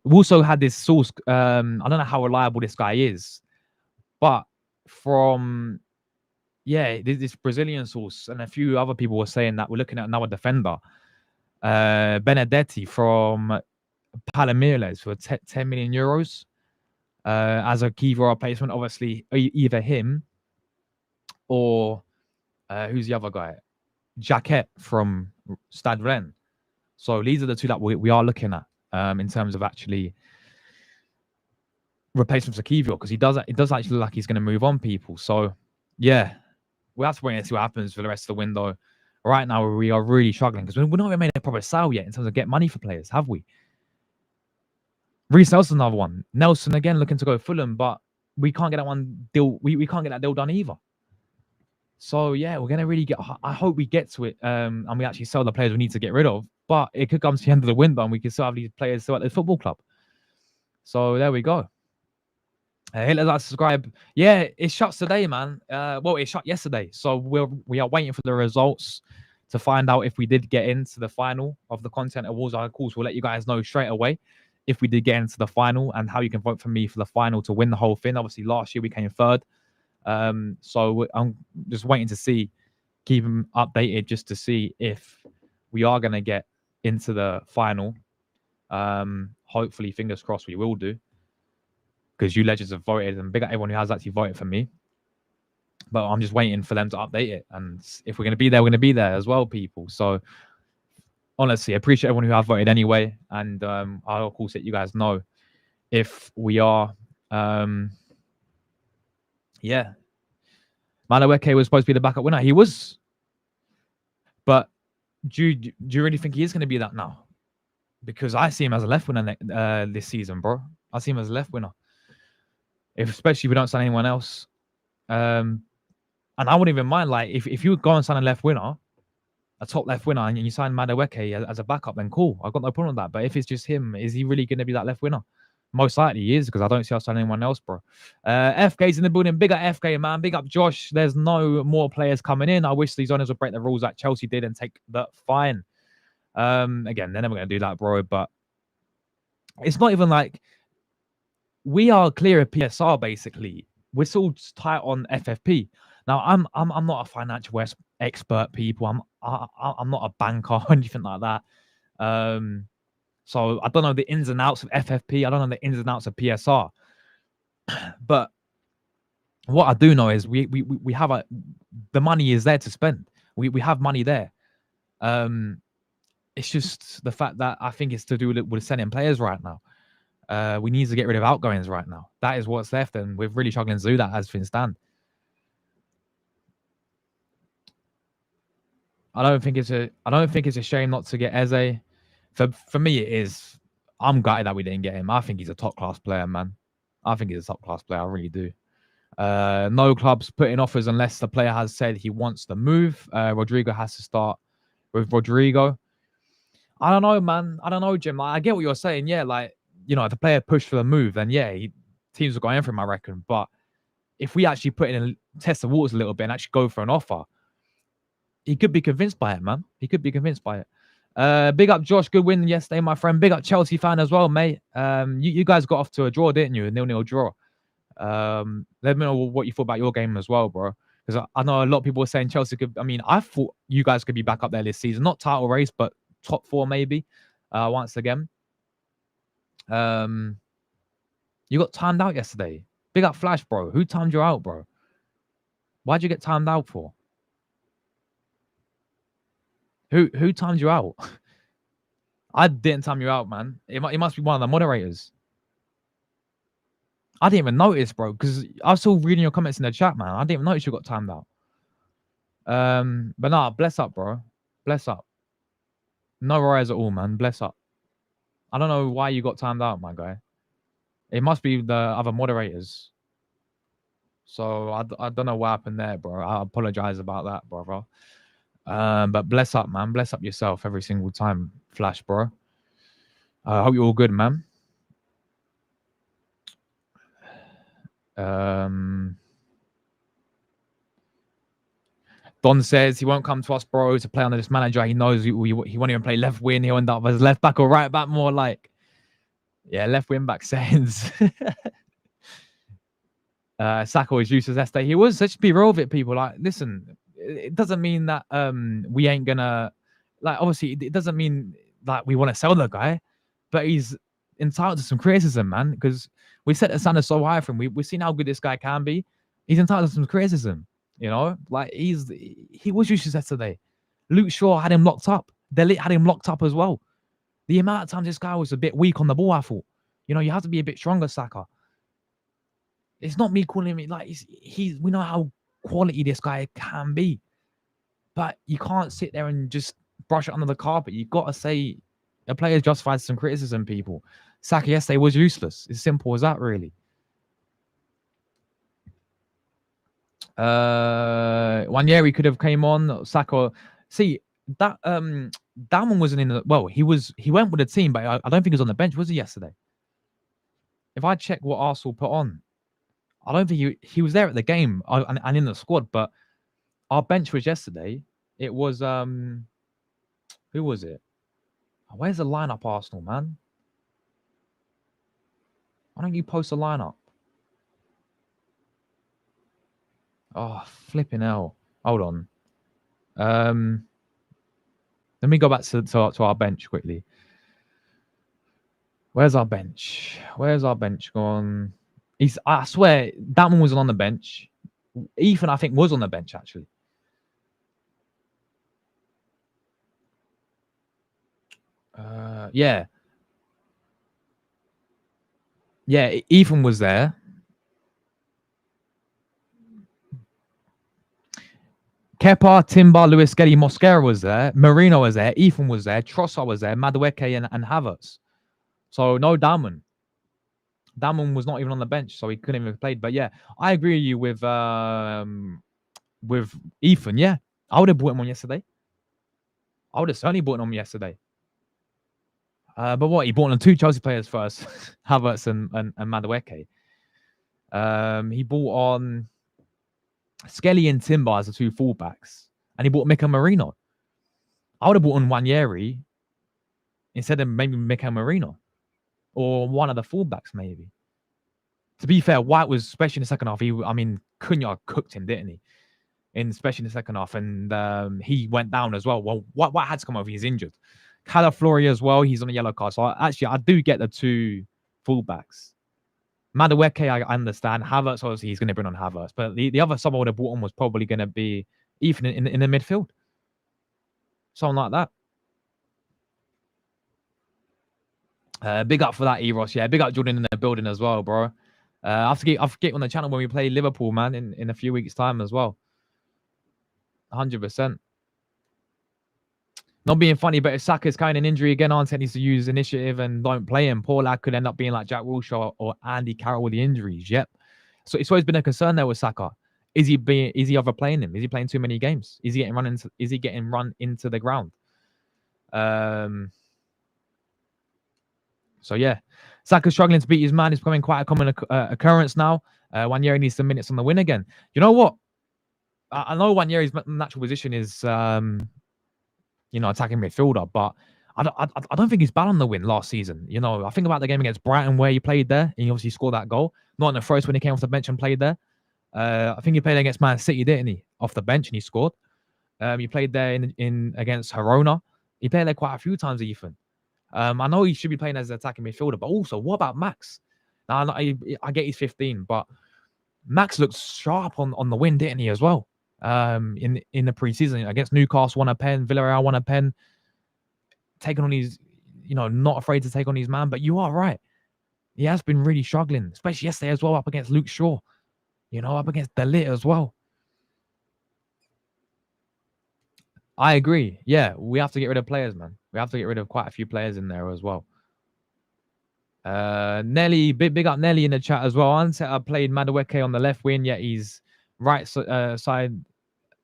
We also had this source. I don't know how reliable this guy is, but from this Brazilian source and a few other people were saying that we're looking at another defender, Benedetti from Palmeiras for 10 million euros as a Kiwior replacement. Obviously, either him or who's the other guy? Jaquet from Stade Rennes. So these are the two that we are looking at in terms of actually replacements for Kiwior, because it does actually look like he's going to move on people. So yeah, we'll have to wait and see what happens for the rest of the window. Right now, we are really struggling because we're not even made a proper sale yet in terms of get money for players, have we? Reece Nelson's another one. Nelson again looking to go Fulham, but we can't get that one deal. We can't get that deal done either. So yeah, we're gonna really get. I hope we get to it, and we actually sell the players we need to get rid of. But it could come to the end of the window, and we can still have these players still at the football club. So there we go. Hit like subscribe. Yeah, it shuts today, man. Well, it shut yesterday, so we are waiting for the results to find out if we did get into the final of the Content Awards. Of course, we'll let you guys know straight away if we did get into the final and how you can vote for me for the final to win the whole thing. Obviously, last year we came third. So I'm just waiting to see, keep them updated just to see if we are going to get into the final. Hopefully, fingers crossed, we will do, because you legends have voted, and big up everyone who has actually voted for me. But I'm just waiting for them to update it, and if we're going to be there, we're going to be there as well, people. So honestly, I appreciate everyone who have voted anyway, and I'll of course let you guys know if we are. Yeah, Madueke was supposed to be the backup winner. He was, but do you really think he is going to be that now? Because I see him as a left winner this season, bro. I see him as a left winner, especially if we don't sign anyone else. And I wouldn't even mind, like, if you go and sign a left winner, a top left winner, and you sign Madueke as a backup, then cool. I've got no problem with that. But if it's just him, is he really going to be that left winner? Most likely he is, because I don't see us signing anyone else, bro. FK's in the building. Big up FK, man. Big up Josh. There's no more players coming in. I wish these owners would break the rules like Chelsea did and take the fine. Again, they're never going to do that, bro. But it's not even like we are clear of PSR, basically. We're still tight on FFP. Now, I'm not a financial expert, people. I'm not a banker or anything like that. So I don't know the ins and outs of FFP. I don't know the ins and outs of PSR. But what I do know is we have the money is there to spend. We have money there. It's just the fact that I think it's to do with sending players right now. We need to get rid of outgoings right now. That is what's left, and we're really struggling to do that as things stand. I don't think it's a shame not to get Eze. For me, it is. I'm gutted that we didn't get him. I think he's a top class player, man. I think he's a top class player. I really do. No clubs putting offers unless the player has said he wants to move. Rodrygo has to start with Rodrygo. I don't know, man. I don't know, Jim. I get what you're saying. Yeah, like, if the player pushed for the move, then yeah, teams will go in for him, I reckon. But if we actually put in a test the waters a little bit and actually go for an offer, he could be convinced by it, man. He could be convinced by it. Big up Josh, good win yesterday, my friend. Big up Chelsea fan as well, mate. You guys got off to a draw, didn't you? A 0-0 draw. Let me know what you thought about your game as well, bro. Because I know a lot of people were saying Chelsea could. I mean, I thought you guys could be back up there this season. Not title race, but top 4 maybe. Once again. You got timed out yesterday. Big up Flash, bro. Who timed you out, bro? Why'd you get timed out for? Who timed you out? I didn't time you out, man. It must be one of the moderators. I didn't even notice, bro, because I was still reading your comments in the chat, man. I didn't even notice you got timed out. But nah, bless up, bro. Bless up. No worries at all, man. Bless up. I don't know why you got timed out, my guy. It must be the other moderators. So I don't know what happened there, bro. I apologize about that, brother. But bless up, man. Bless up yourself every single time, Flash, bro. I hope you're all good, man. Don says he won't come to us, bro, to play under this manager. He knows he won't even play left wing. He'll end up as left back or right back, more like. Yeah, left wing back settings. Saka was useless yesterday. He was. Let's just be real with it, people. Like, listen, it doesn't mean that we ain't gonna, like, obviously it doesn't mean that we want to sell the guy, but he's entitled to some criticism, man, because we set the standard so high for him. We've seen how good this guy can be. He's entitled to some criticism, you know. Like, he was useless yesterday. Luke Shaw had him locked up. Delit had him locked up as well. The amount of times this guy was a bit weak on the ball, I thought, you know, you have to be a bit stronger, Saka. It's not me calling him, like, we know how quality this guy can be, but you can't sit there and just brush it under the carpet. You've got to say a player justifies some criticism, people. Saka yesterday was useless. It's simple as that, really. Nwaneri could have came on. Saka, see, that Dalman wasn't in the, well, he went with the team, but I don't think he was on the bench, was he, yesterday? If I check what Arsenal put on, I don't think he was there at the game and in the squad, but our bench was yesterday. It was who was it? Where's the lineup, Arsenal, man? Why don't you post a lineup? Oh, flipping hell. Hold on. Let me go back to our bench quickly. Where's our bench? Where's our bench gone? I swear, that one wasn't on the bench. Ethan, I think, was on the bench, actually. Yeah. Yeah, Ethan was there. Kepa, Timber, Lewis, Skelly, Mosquera was there. Marino was there. Ethan was there. Trossard was there. Madueke and Havertz. So no Dalman. Dalman was not even on the bench, so he couldn't even have played. But yeah, I agree with you with Ethan. Yeah, I would have bought him on yesterday. I would have certainly bought him on yesterday. But what, he bought on 2 Chelsea players first, Havertz and Madueke. He bought on Skelly and Timber as the 2 fullbacks, and he bought Mika Marino. I would have bought on Nwaneri instead of maybe Mika Marino or one of the fullbacks, maybe. To be fair, White was, especially in the second half, Cunha cooked him, didn't he? Especially in the second half, and he went down as well. Well, White had to come over. He's injured. Calaflori as well. He's on a yellow card. So I do get the 2 fullbacks. Madueke, I understand. Havertz, obviously, he's going to bring on Havertz. But the other sub I would have brought on was probably going to be Ethan in the midfield. Something like that. Big up for that, Eros. Yeah, big up Jordan in the building as well, bro. I'll get on the channel when we play Liverpool, man, in a few weeks' time as well. 100%. Not being funny, but if Saka's carrying an injury again, Arteta needs to use initiative and don't play him. Poor lad could end up being like Jack Wilshere or Andy Carroll with the injuries. Yep. So it's always been a concern there with Saka. Is he overplaying him? Is he playing too many games? Is he getting run into the ground? So yeah, Saka's struggling to beat his man. It's becoming quite a common occurrence now. Nwaneri needs some minutes on the win again. You know what? I know Nwaneri's natural position is attacking midfielder, but I don't think he's bad on the win last season. You know, I think about the game against Brighton where he played there and he obviously scored that goal. Not in the first when he came off the bench and played there. I think he played against Man City, didn't he? Off the bench and he scored. He played there in against Girona. He played there quite a few times, Ethan. I know he should be playing as an attacking midfielder, but also, what about Max? Now, I get he's 15, but Max looks sharp on the wing, didn't he, as well? In the preseason against Newcastle, won a pen, Villarreal won a pen, taking on his, not afraid to take on his man. But you are right. He has been really struggling, especially yesterday as well, up against Luke Shaw, up against Delit as well. I agree. Yeah, we have to get rid of players, man. We have to get rid of quite a few players in there as well. Nelly, big up Nelly in the chat as well. Anseta played Madueke on the left wing, yet he's right side.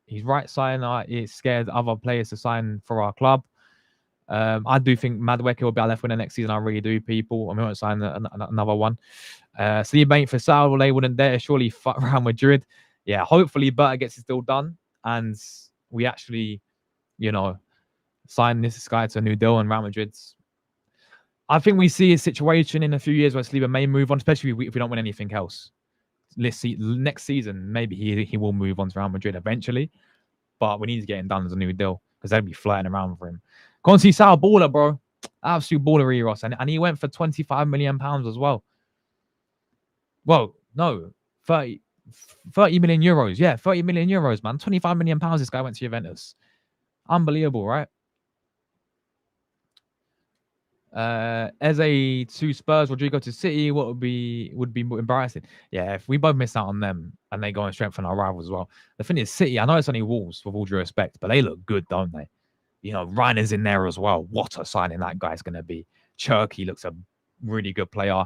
He's right side. He's scared other players to sign for our club. I do think Madueke will be our left winger next season. I really do, people. I mean, I won't sign another one. Steve Bain for Sal, they wouldn't dare surely fuck Real Madrid. Yeah, hopefully Berta gets it still done and we actually, sign this guy to a new deal and Real Madrid's. I think we see a situation in a few years where Saliba may move on, especially if we don't win anything else. Let's see, next season, maybe he will move on to Real Madrid eventually. But we need to get him done as a new deal because they'd be flirting around for him. Consi Sal, baller, bro. Absolute baller, Eros. And he went for £25 million as well. Well, no, 30 million euros. Yeah, 30 million euros, man. £25 million this guy went to Juventus. Unbelievable, right? Eze to Spurs, Rodrygo to City, what would be embarrassing? Yeah, if we both miss out on them and they go and strengthen our rivals as well. The thing is, City, I know it's only Wolves with all due respect, but they look good, don't they? Reiner's in there as well. What a signing that guy's going to be. Cherky looks a really good player.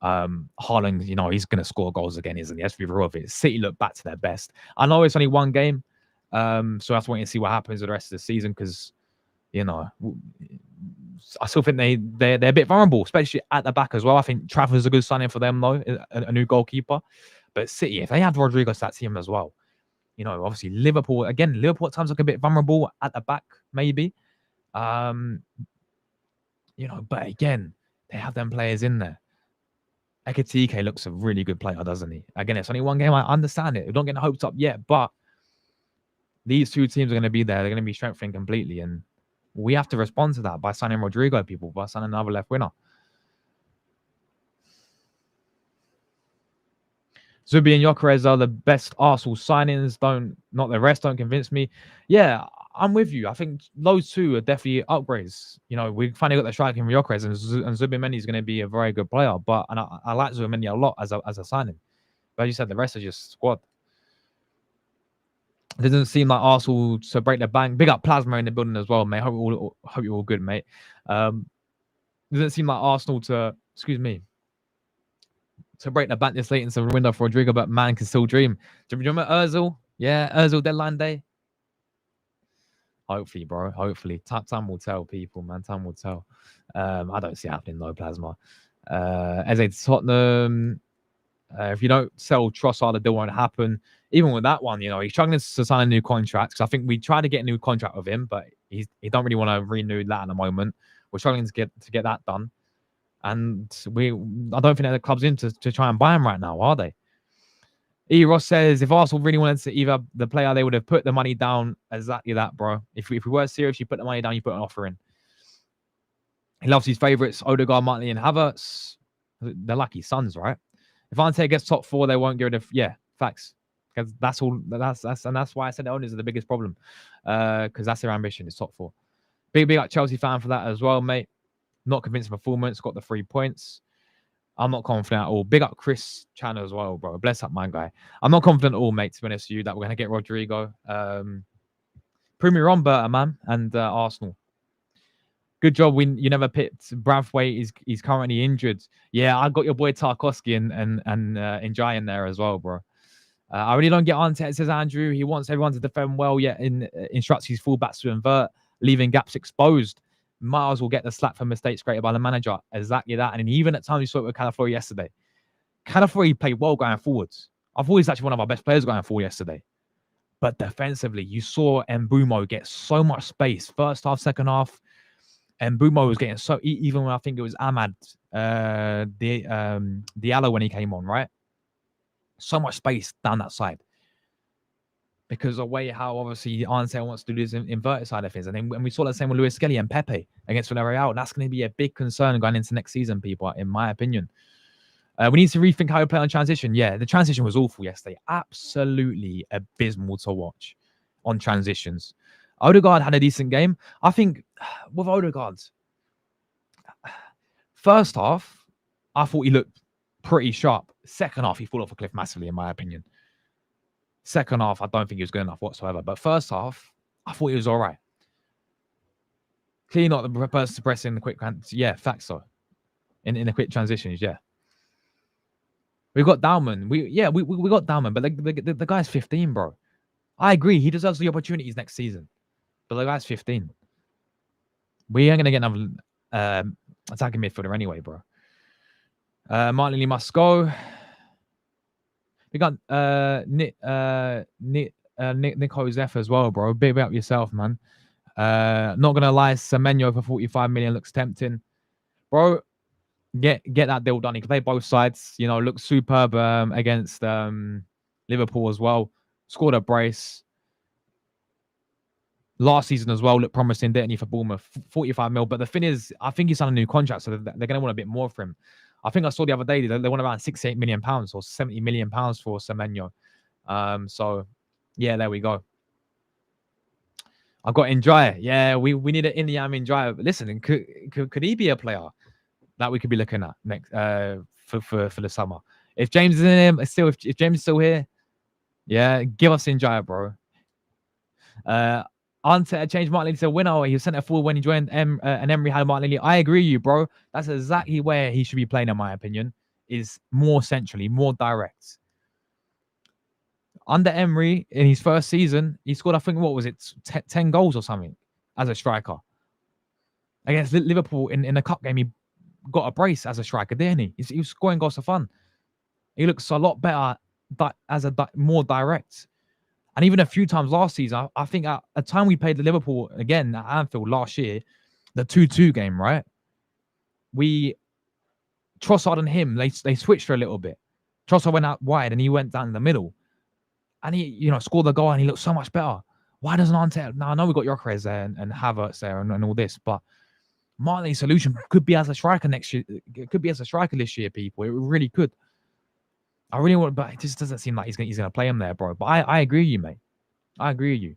Haaland, he's going to score goals again, isn't he? Let's be real with it. City look back to their best. I know it's only one game, so I have to wait and see what happens with the rest of the season because, I still think they're a bit vulnerable, especially at the back as well. I think Trafford's a good signing for them, though, a new goalkeeper. But City, if they had Rodrygo to that team as well, obviously Liverpool at times look a bit vulnerable at the back, maybe. But again, they have them players in there. Ekitike looks a really good player, doesn't he? Again, it's only one game. I understand it. We don't get the hopes up yet, but these two teams are going to be there. They're going to be strengthening completely, and we have to respond to that by signing Rodrygo, people, by signing another left winger. Zubi and Gyökeres are the best Arsenal signings. Not the rest. Don't convince me. Yeah, I'm with you. I think those two are definitely upgrades. We finally got the striker in Gyökeres, and Zubimendi is going to be a very good player. But I like Zubimendi a lot as a signing. But as you said, the rest are just squad. It doesn't seem like Arsenal to break the bank. Big up Plasma in the building as well, mate. Hope you're all good, mate. Doesn't seem like Arsenal to break the bank this late into the window for Rodrygo, but man can still dream. Do you remember Ozil? Yeah, Ozil deadline day. Hopefully, bro. Hopefully. Time will tell, people, man. Time will tell. I don't see it happening, though, Plasma. As a Tottenham, if you don't sell Trossard, the deal won't happen. Even with that one, he's struggling to sign a new contract because I think we tried to get a new contract with him, but he don't really want to renew that at the moment. We're struggling to get that done, and I don't think that the club's in to try and buy him right now, are they? E. Ross says if Arsenal really wanted to either the player, they would have put the money down. Exactly that, bro. If we were serious, you put the money down, you put an offer in. He loves his favourites, Odegaard, Martinelli, and Havertz. They're lucky sons, right? If Ante gets top 4, they won't get rid of. Yeah, facts. Because that's all. That's why I said the owners are the biggest problem. Because that's their ambition is top 4. Big like Chelsea fan for that as well, mate. Not convincing performance. Got the 3 points. I'm not confident at all. Big up Chris Chan as well, bro. Bless up, my guy. I'm not confident at all, mate, to be honest with you, that we're going to get Rodrygo. Prove me wrong, Berta, man, and Arsenal. Good job. You never picked Brathwaite. He's currently injured. Yeah, I got your boy Tarkowski and Njai in there as well, bro. I really don't get on to it, says Andrew. He wants everyone to defend well, yet instructs his fullbacks to invert, leaving gaps exposed. Miles will get the slack for mistakes created by the manager. Exactly that. And even at times you saw it with Calafiori yesterday. Calafiori played well going forwards. I thought he's actually one of our best players going forward yesterday. But defensively, you saw Mbumo get so much space. First half, second half. Mbumo was getting so... Even when I think it was Ahmad Diallo when he came on, right? So much space down that side. because of the way how obviously Arsenal wants to do this inverted side of things. And then when we saw the same with Luis Skelly and Pepe against Villarreal, that's going to be a big concern going into next season, people, in my opinion. We need to rethink how we play on transition. Yeah, the transition was awful yesterday. Absolutely abysmal to watch on transitions. Odegaard had a decent game. I think with Odegaard, first half, I thought he looked pretty sharp. Second half, he fell off a cliff massively, in my opinion. Second half, I don't think he was good enough whatsoever. But first half, I thought he was all right. Clearly not the person pressing the quick... Yeah, facts so. In the quick transitions, yeah. We got Dalman. We got Dalman, but the guy's 15, bro. I agree. He deserves the opportunities next season. But the guy's 15. We ain't going to get another attacking midfielder anyway, bro. Martinelli must go. We got Nick Joseph as well, bro. Big up yourself, man. Not gonna lie, Semenyo for 45 million looks tempting, bro. Get that deal done. He can play both sides. You know, looks superb against Liverpool as well. Scored a brace last season as well. Looked promising, didn't he, for Bournemouth? 45 mil. But the thing is, I think he's on a new contract, so they're gonna want a bit more for him. I think I saw the other day they want around 68 million pounds or 70 million pounds for Semenyo. So yeah, there we go. I got Njaya. Yeah, we need an Indian Njaya. Listen, could he be a player that we could be looking at next for the summer? If James is in him, still if James is still here, yeah, give us Njaya, bro. Arteta changed Martinelli to a winner. He was sent forward when he joined and Emery had Martinelli. I agree with you, bro. That's exactly where he should be playing, in my opinion. Is more centrally, more direct. Under Emery, in his first season, he scored, I think, what was it, 10 goals or something as a striker. Against Liverpool in a cup game, he got a brace as a striker, didn't he? He was scoring goals for fun. He looks a lot better as more direct. And even a few times last season, I think at a time we played the Liverpool again at Anfield last year, the 2-2 game, right? Trossard and him, they switched for a little bit. Trossard went out wide and he went down the middle. And he, scored the goal and he looked so much better. Why doesn't Arteta? Now, I know we got Gyökeres there and Havertz there and all this, but Martinelli's solution could be as a striker next year. It could be as a striker this year, people. It really could. I really want, but it just doesn't seem like he's going to play him there, bro. But I agree with you, mate. I agree with you.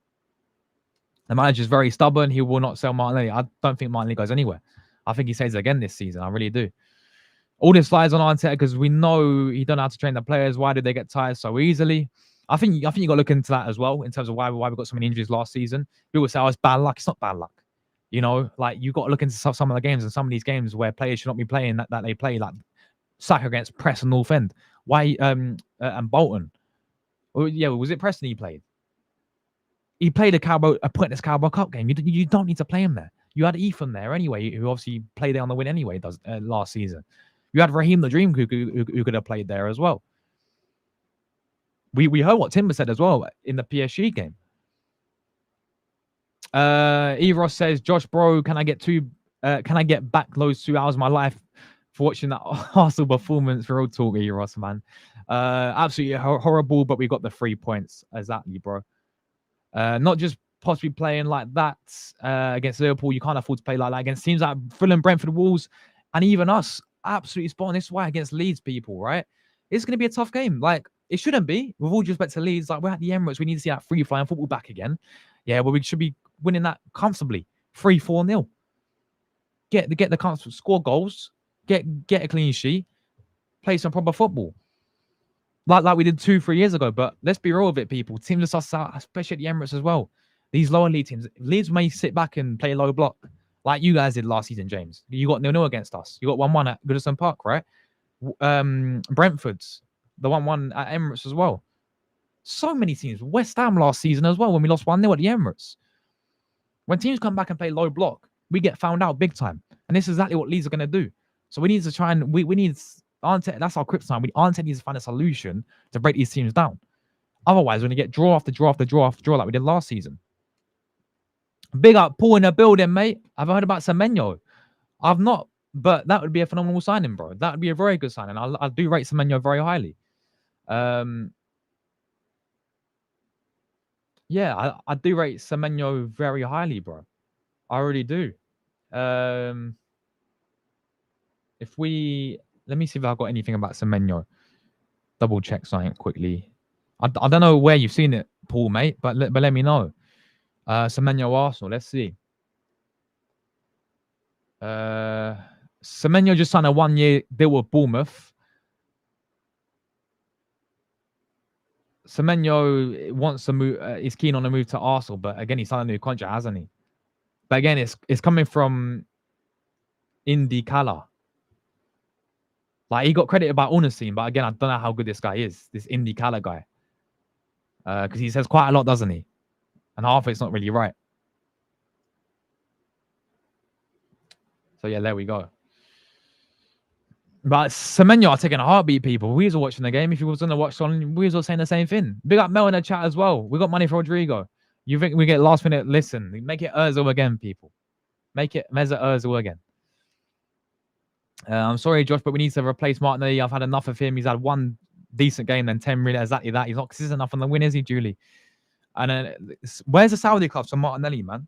The manager's very stubborn. He will not sell Martinelli. I don't think Martinelli goes anywhere. I think he stays again this season. I really do. All this lies on Arteta because we know he don't know how to train the players. Why did they get tired so easily? I think you got to look into that as well in terms of why we got so many injuries last season. People say, "Oh, it's bad luck." It's not bad luck. Like you got to look into some of the games and some of these games where players should not be playing that they play, like Saka against Preston North End. Why and Bolton? Well, yeah, was it Preston he played? He played a pointless Carabao Cup game. You don't need to play him there. You had Ethan there anyway, who obviously played there on the win anyway. Last season, you had Raheem the Dream who could have played there as well. We heard what Timber said as well in the PSG game. Eros says, Josh, bro, can I get back those 2 hours of my life for watching that Arsenal performance? Real talk, Eros, man. Absolutely horrible, but we got the 3 points. Exactly, bro. Not just possibly playing like that against Liverpool. You can't afford to play like that against teams like Fulham, Brentford, Wolves, and even us. Absolutely spot on. This is why against Leeds, people, right? It's going to be a tough game. Like, it shouldn't be. With all due respect to Leeds, like, we're at the Emirates. We need to see that free-flying football back again. Yeah, well, we should be winning that comfortably. 3-4-0. Get the comfortable, score goals, get a clean sheet, play some proper football. Like we did 2-3 years ago. But let's be real with it, people. Teams are sussed out, especially at the Emirates as well. These lower league teams, Leeds may sit back and play low block, like you guys did last season, James. You got 0-0 against us. You got 1-1 at Goodison Park, right? Brentford's the 1-1 at Emirates as well. So many teams. West Ham last season as well when we lost 1-0 at the Emirates. When teams come back and play low block, we get found out big time. And this is exactly what Leeds are going to do. So we need to try and we need Arteta. That's our kryptonite. Arteta needs to find a solution to break these teams down. Otherwise, we're going to get draw after draw after draw after draw like we did last season. Big up Paul in the building, mate. I've heard about Semenyo. I've not, but that would be a phenomenal signing, bro. That would be a very good signing. I do rate Semenyo very highly. Yeah, I do rate Semenyo very highly, bro. I really do. If we let me see if I've got anything about Semenyo. Double check something quickly. I don't know where you've seen it, Paul, mate, but let me know. Semenyo Arsenal. Let's see. Semenyo just signed a 1-year deal with Bournemouth. Semenyo wants to move. Is keen on a move to Arsenal, but again, he signed a new contract, hasn't he? But again, it's coming from Indy Kala. Like he got credited by Ornstein, but again, I don't know how good this guy is. This Indy Kala guy, because he says quite a lot, doesn't he? And half of it's not really right. So yeah, there we go. But Semenyo are taking a heartbeat, people. We was all watching the game. If you was going to watch on, we was all saying the same thing. Big up Mel in the chat as well. We got money for Rodrygo. You think we get last minute? Listen, make it Ozil again, people. Make it Meza Ozil again. I'm sorry, Josh, but we need to replace Martinelli. I've had enough of him. He's had one decent game, then 10 really exactly that. He's not consistent enough on the win, is he, Julie? And where's the Saudi clubs for Martinelli, man?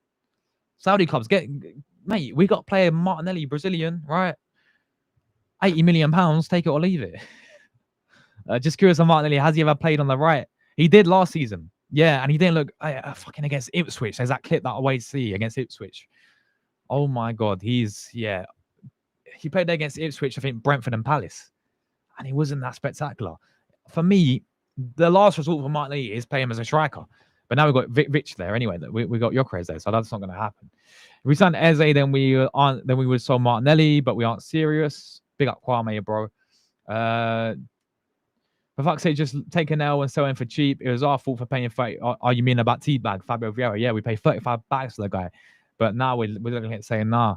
Saudi clubs, mate, we got player Martinelli, Brazilian, right? £80 million, take it or leave it. Just curious on Martinelli, has he ever played on the right? He did last season. Yeah, and he didn't look fucking against Ipswich. There's that clip that I always see against Ipswich. Oh my God, he played there against Ipswich, I think Brentford and Palace. And he wasn't that spectacular. For me, the last result for Martinelli is play him as a striker. But now we've got Rich there anyway. We got Gyökeres there, so that's not going to happen. If we signed Eze, then we would sell Martinelli, but we aren't serious. Big up Kwame, bro. For fuck's sake, just take an L and sell him for cheap. It was our fault for paying 30. Are you mean about Teabag, Fabio Vieira? Yeah, we paid 35 bags for the guy. But now we're looking at saying, nah.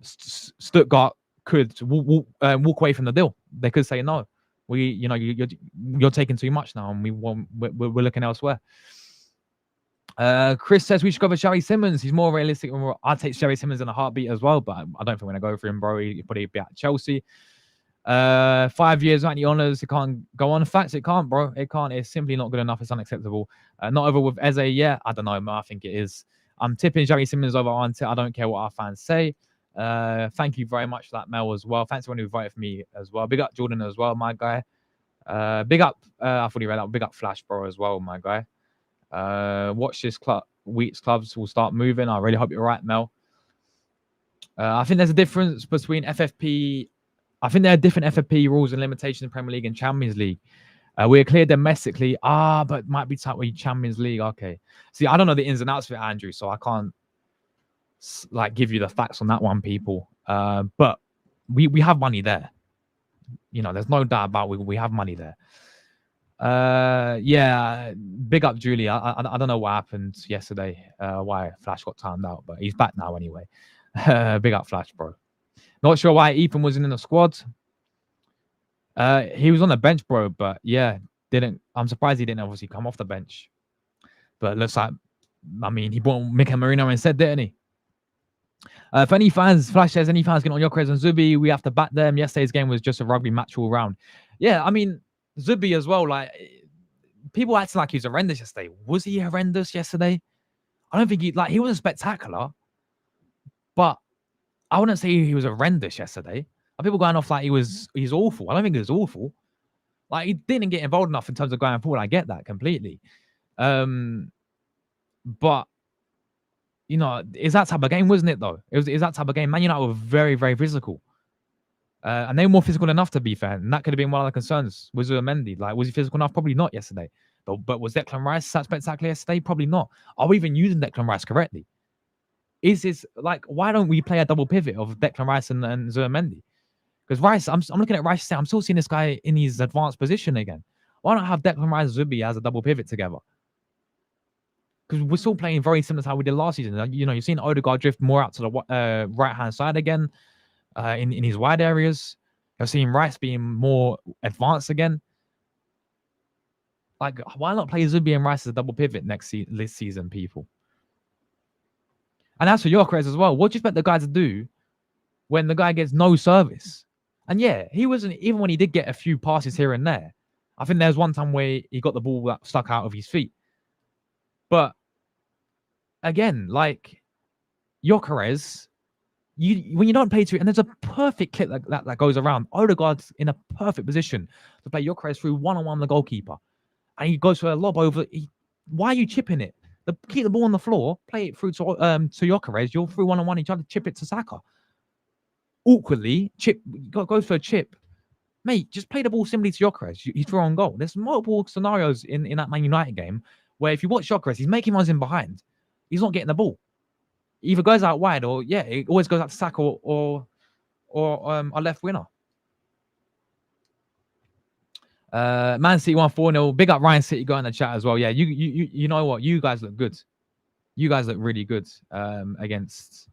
Stuttgart could walk away from the deal. They could say no. You're taking too much now, and we're looking elsewhere. Chris says we should go for Xavi Simons. He's more realistic. I'd take Xavi Simons in a heartbeat as well, but I don't think we're gonna go for him, bro. He'd probably be at Chelsea. 5 years, any honours. It can't go on. Facts, it can't, bro. It can't. It's simply not good enough. It's unacceptable. Not over with Eze yet. I don't know, man. I think it is. I'm tipping Xavi Simons over Ante. I don't care what our fans say. Thank you very much for that, Mel, as well. Thanks to anyone who voted for me as well. Big up Jordan as well, my guy. Big up, I thought he read that. Big up Flash, bro, as well, my guy. Watch this week's clubs will start moving. I really hope you're right, Mel. I think there's a difference between FFP. I think there are different FFP rules and limitations in Premier League and Champions League. We're clear domestically. But might be tight with Champions League. Okay. See, I don't know the ins and outs of it, Andrew, so I can't give you the facts on that one, people. But we have money there. There's no doubt about we have money there. Yeah, big up Julie. I don't know what happened yesterday, why Flash got timed out, but he's back now anyway. Big up Flash, bro. Not sure why Ethan wasn't in the squad. He was on the bench, bro, but yeah, I'm surprised he didn't obviously come off the bench. But looks like, he brought Mikel Merino instead, didn't he? If any fans, Flash says, any fans getting on Gyökeres and Zubi, we have to back them. Yesterday's game was just a rugby match all round. Yeah, Zubi as well, people acting like he was horrendous yesterday. Was he horrendous yesterday? I don't think he wasn't spectacular, but I wouldn't say he was horrendous yesterday. People going off he's awful. I don't think he was awful. He didn't get involved enough in terms of going forward. I get that completely. But it's that type of game, wasn't it, though? It was that type of game. Man United were very, very physical. And they were more physical enough, to be fair. And that could have been one of the concerns. Was Mendy? Was he physical enough? Probably not yesterday. But was Declan Rice that spectacular yesterday? Probably not. Are we even using Declan Rice correctly? Is this why don't we play a double pivot of Declan Rice and Mendy? Because Rice, I'm looking at Rice. I'm still seeing this guy in his advanced position again. Why not have Declan Rice and Zubi as a double pivot together? Because we're still playing very similar to how we did last season. You've seen Odegaard drift more out to the right-hand side again in his wide areas. You're seeing Rice being more advanced again. Why not play Zubi and Rice as a double pivot this season, people? And as for Gyökeres as well, what do you expect the guy to do when the guy gets no service? And yeah, he wasn't, even when he did get a few passes here and there. I think there's one time where he got the ball stuck out of his feet. But again, like Gyökeres, when you don't play to it, and there's a perfect clip that goes around. Odegaard's in a perfect position to play Gyökeres through one-on-one the goalkeeper, and he goes for a lob over. Why are you chipping it? Keep the ball on the floor, play it through to Gyökeres. You're through one-on-one. You try to chip it to Saka. Awkwardly, goes for a chip. Mate, just play the ball simply to Gyökeres. You throw on goal. There's multiple scenarios in that Man United game where if you watch Gyökeres, he's making runs in behind. He's not getting the ball. He either goes out wide or, it always goes out to Saka or a left winner. Man City won 4-0. Big up Ryan City, go in the chat as well. Yeah, you know what? You guys look good. You guys look really good against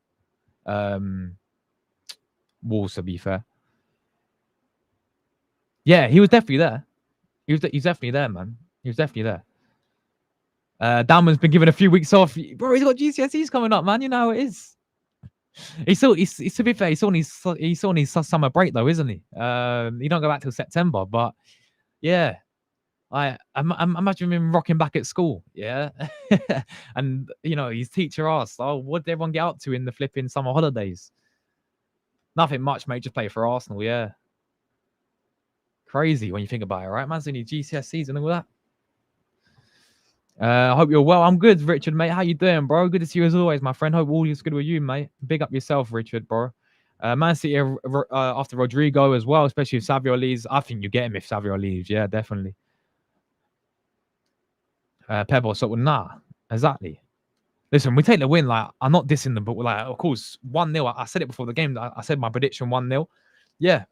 Wolves, to be fair. Yeah, he was definitely there. He's definitely there, man. He was definitely there. Dalman's been given a few weeks off. Bro, he's got GCSEs coming up, man. You know how it is. He's to be fair, he's on his summer break though, isn't he? He don't go back till September, but yeah. I imagine him rocking back at school, yeah. And you know, his teacher asked, "Oh, what did everyone get up to in the flipping summer holidays?" Nothing much, mate. Just play for Arsenal, yeah. Crazy when you think about it, right? Man's only GCSEs and all that. I hope you're well. I'm good, Richard, mate. How you doing, bro? Good to see you as always, my friend. Hope all is good with you, mate. Big up yourself, Richard, bro. Man City after Rodrygo as well, especially if Savio leaves. I think you get him if Savio leaves. Yeah, definitely. Pebble, so nah, exactly. Listen, we take the win. Like, I'm not dissing them, but like, of course, 1-0. I said it before the game. I said my prediction 1-0. Yeah,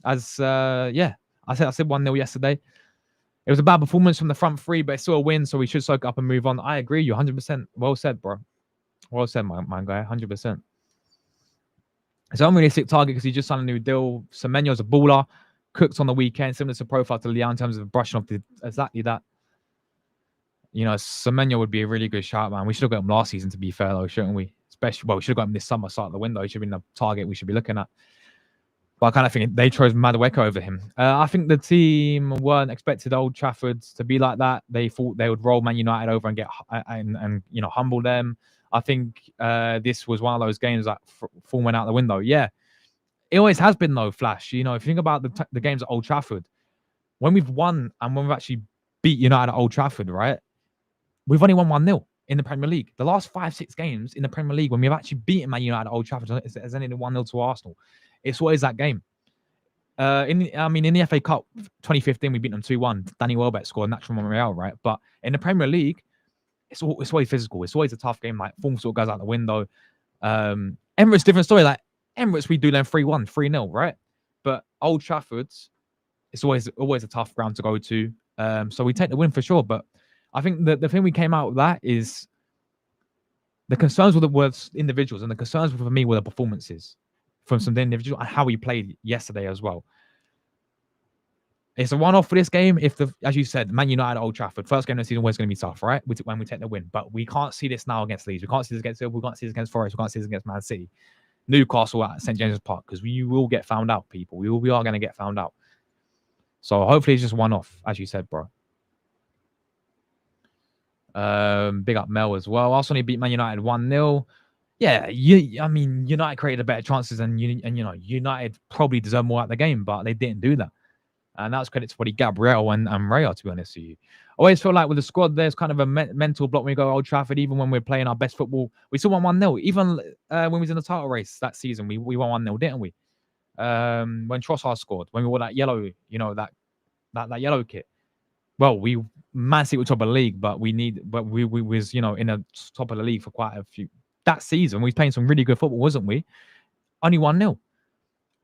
I said 1-0 yesterday. It was a bad performance from the front three, but it's still a win, so we should soak up and move on. I agree, you 100%. Well said, bro. Well said, my guy, 100%. It's an unrealistic target because he just signed a new deal. Semenyo's a baller, cooked on the weekend, similar to profile to Leon in terms of brushing off exactly that. You know, Semenyo would be a really good shout, man. We should have got him last season, to be fair, though, shouldn't we? Especially, well, we should have got him this summer, start of the window. He should have been the target we should be looking at. But I kind of think they chose Madueke over him. I think the team weren't expected Old Trafford to be like that. They thought they would roll Man United over and get and you know, humble them. I think this was one of those games that form went out the window. Yeah, it always has been though. Flash, you know, if you think about the games at Old Trafford, when we've won and when we've actually beat United at Old Trafford, right? We've only won 1-0 in the Premier League. The last 5-6 games in the Premier League when we've actually beaten Man United at Old Trafford, it's only 1-0 to Arsenal. It's what is that game? In the FA Cup 2015, we beat them 2-1. Danny Welbeck scored, natural Montreal, right? But in the Premier League, it's always physical. It's always a tough game. Like, form sort of goes out the window. Emirates, different story. Like, Emirates, we do them 3-1, 3-0, right? But Old Trafford's, it's always a tough ground to go to. So we take the win for sure. But I think the thing we came out with that is the concerns were individuals, and the concerns for me were the performances from some individuals and how we played yesterday as well. It's a one-off for this game. As you said, Man United at Old Trafford, first game of the season was going to be tough, right? When we take the win, but we can't see this now against Leeds. We can't see this against Liverpool. We can't see this against Forest. We can't see this against Man City, Newcastle at St James's Park, because we will get found out, people. We are going to get found out. So hopefully it's just one-off, as you said, bro. Big up Mel as well. Arsenal beat Man United 1-0. Yeah, I mean, United created better chances, and you know, United probably deserved more out of the game, but they didn't do that. And that's credit to probably Gabriel and Raya, to be honest with you. I always feel like with the squad, there's kind of a mental block when we go to Old Trafford, even when we're playing our best football. We still won 1-0. Even when we was in the title race that season, we won 1-0, didn't we? When Trossard scored, when we wore that yellow, you know, that yellow kit. Well, Man City were top of the league, but we was, you know, in the top of the league for quite a few. That season, we was playing some really good football, wasn't we? Only 1-0.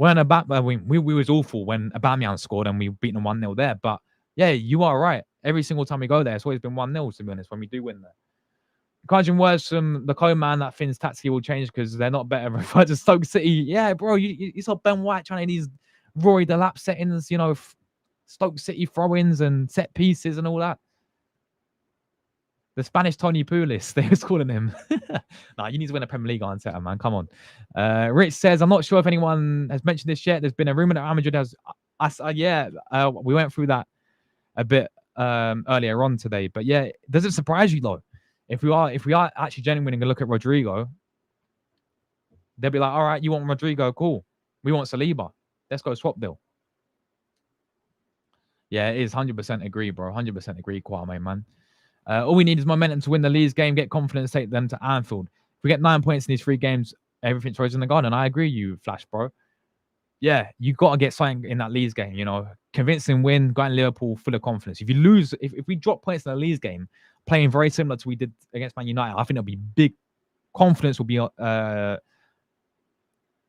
We was awful when Aubameyang scored and we beat them 1-0 there. But yeah, you are right. Every single time we go there, it's always been 1-0, to be honest, when we do win there. Encouraging words from the co-man that Finn's tactically will change because they're not better referred to Stoke City. Yeah, bro, you saw Ben White trying these Rory Delap settings, you know, Stoke City throw-ins and set pieces and all that. The Spanish Tony Pulis, they was calling him. Nah, you need to win a Premier League answer, man. Come on. Rich says, I'm not sure if anyone has mentioned this yet. There's been a rumor that Real Madrid has. We went through that a bit earlier on today. But yeah, does it surprise you, though? If we are actually genuinely going to look at Rodrygo, they'll be like, all right, you want Rodrygo? Cool. We want Saliba. Let's go swap deal. Yeah, it is 100% agree, bro. 100% agree, Kwame, man. All we need is momentum to win the Leeds game, get confidence, take them to Anfield. If we get 9 points in these 3 games, everything's rose in the garden. I agree, you Flash, bro. Yeah, you got to get something in that Leeds game, you know. Convincing win, going Liverpool full of confidence. If you lose, if we drop points in the Leeds game, playing very similar to we did against Man United, I think there'll be big confidence will be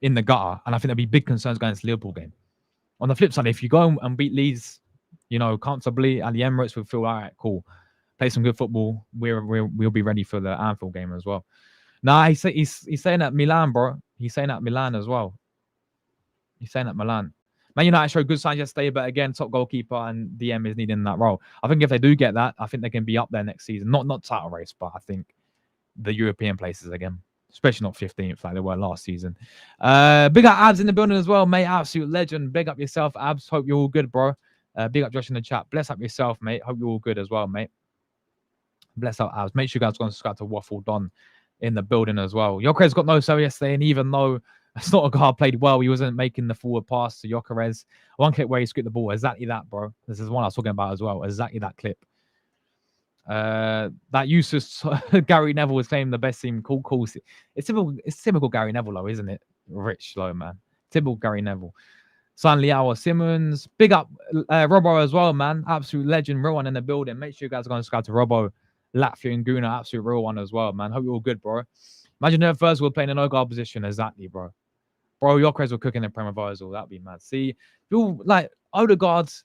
in the gutter, and I think there'll be big concerns going into the Liverpool game. On the flip side, if you go and beat Leeds, you know, comfortably at the Emirates, we'll feel, all right, cool. Play some good football. We'll be ready for the Anfield game as well. Nah, he's saying that Milan, bro. He's saying that Milan as well. He's saying that Milan. Man United showed good signs yesterday, but again, top goalkeeper and DM is needing that role. I think if they do get that, I think they can be up there next season. Not title race, but I think the European places again. Especially not 15th like they were last season. Big up Abs in the building as well, mate. Absolute legend. Big up yourself, Abs. Hope you're all good, bro. Big up Josh in the chat. Bless up yourself, mate. Hope you're all good as well, mate. Bless up Abs. Make sure you guys go and subscribe to Waffle Don in the building as well. Jokeres got no serve yesterday, and even though it's not a guy played well, he wasn't making the forward pass to Jokeres. One clip where he scooped the ball. Exactly that, bro. This is one I was talking about as well. Exactly that clip. That useless Gary Neville was claiming the best team. Cool. It's typical Gary Neville, though, isn't it? Rich, low man. Typical Gary Neville. San Liao Simmons. Big up Robbo as well, man. Absolute legend. Real one in the building. Make sure you guys are going to subscribe to Robbo. Latvia and Guna. Absolute real one as well, man. Hope you're all good, bro. Imagine if first we're playing an Odegaard position. Exactly, bro. Bro, Jokeres will cook in the Premier Vizal. That'd be mad. See, people like Odegaard's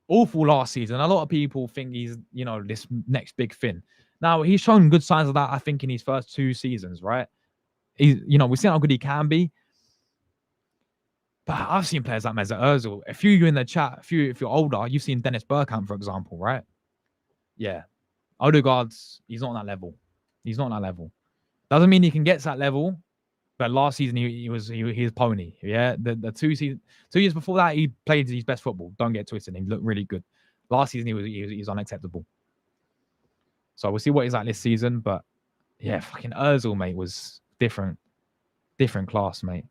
awful last season. A lot of people think he's, you know, this next big thing. Now, he's shown good signs of that, I think, in his first 2 seasons, right? He's, you know, we've seen how good he can be. But I've seen players like Mesut Ozil. A few of you in the chat, if you're older, you've seen Dennis Bergkamp, for example, right? Yeah. Odegaard's, he's not on that level. He's not on that level. Doesn't mean he can get to that level. But last season he was pony. Yeah, the 2 years before that he played his best football. Don't get twisted. He looked really good. Last season he was unacceptable. So we'll see what he's like this season. But yeah, fucking Ozil, mate, was different class, mate.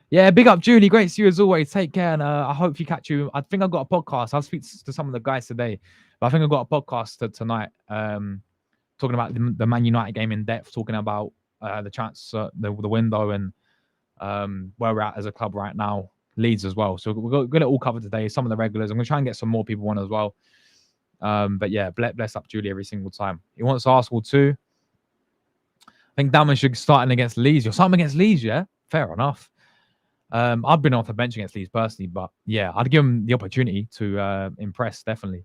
Yeah, big up Julie. Great to see you as always. Take care, and I hope you catch you. I think I've got a podcast. I'll speak to some of the guys today, but I think I've got a podcast tonight. Talking about the Man United game in depth. Talking about the chance, the window, and where we're at as a club right now. Leeds as well. So we're going to all cover today. Some of the regulars. I'm going to try and get some more people on as well. But yeah, bless up Julie every single time. He wants Arsenal too. I think Damon should start in against Leeds. You're starting against Leeds, yeah? Fair enough. I've been off the bench against Leeds personally, but yeah, I'd give him the opportunity to impress, definitely.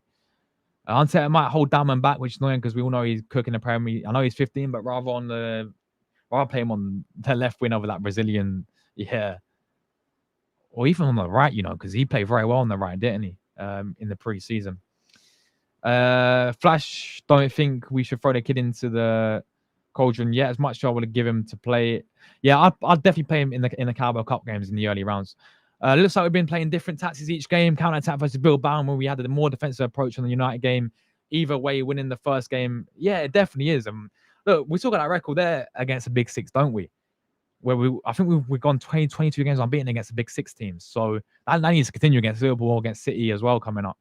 Arteta might hold Damon back, which is annoying because we all know he's cooking the Premier. I know he's 15, but rather play him on the left wing over that Brazilian, yeah. Or even on the right, you know, because he played very well on the right, didn't he? In the pre-season. Flash, don't think we should throw the kid into the cauldron yet. As much as I would give him to play. Yeah, I'd definitely play him in the Carabao Cup games in the early rounds. Looks like we've been playing different tactics each game. Counter-attack versus Bilbao, when we had a more defensive approach on the United game. Either way, winning the first game, yeah, it definitely is. Look, we still got that record there against the Big Six, don't we? Where I think we've gone 22 games unbeaten against the Big Six teams. So that needs to continue against Liverpool, against City as well coming up.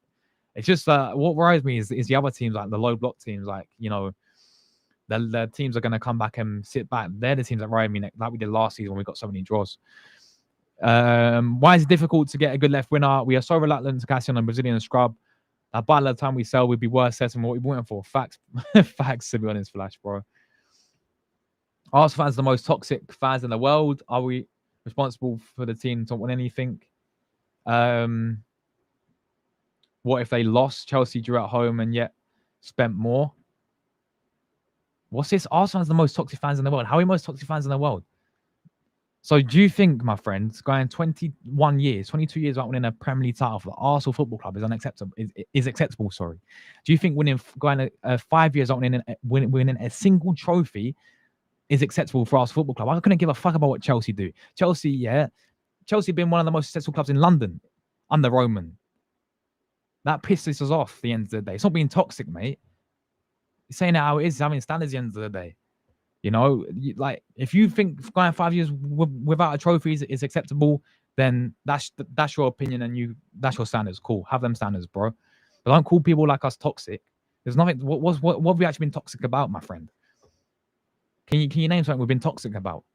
It's just what worries me is the other teams, like the low block teams, like, you know, the teams are going to come back and sit back. They're the teams that worry me, like we did last season when we got so many draws. Why is it difficult to get a good left winner? We are so reluctant to cash in on Brazilian scrub. By the time we sell, we'd be worth setting what we went for. Facts, facts, to be honest, Flash, bro. Arsenal fans are the most toxic fans in the world. Are we responsible for the team to win anything? What if they lost? Chelsea drew at home and yet spent more. What's this? Arsenal fans are the most toxic fans in the world. How are we most toxic fans in the world? So do you think, my friends, going 22 years without winning a Premier League title for the Arsenal Football Club is unacceptable? Is acceptable? Sorry. Do you think going 5 years without winning a single trophy is acceptable for Arsenal Football Club? I couldn't give a fuck about what Chelsea do. Chelsea been one of the most successful clubs in London under Roman. That pisses us off at the end of the day. It's not being toxic, mate. saying it how it is, having standards at the end of the day. You know, like if you think going 5 years without a trophy is acceptable, then that's your opinion and that's your standards. Cool, have them standards, bro. But don't call people like us toxic. There's nothing. What have we actually been toxic about, my friend? Can you name something we've been toxic about?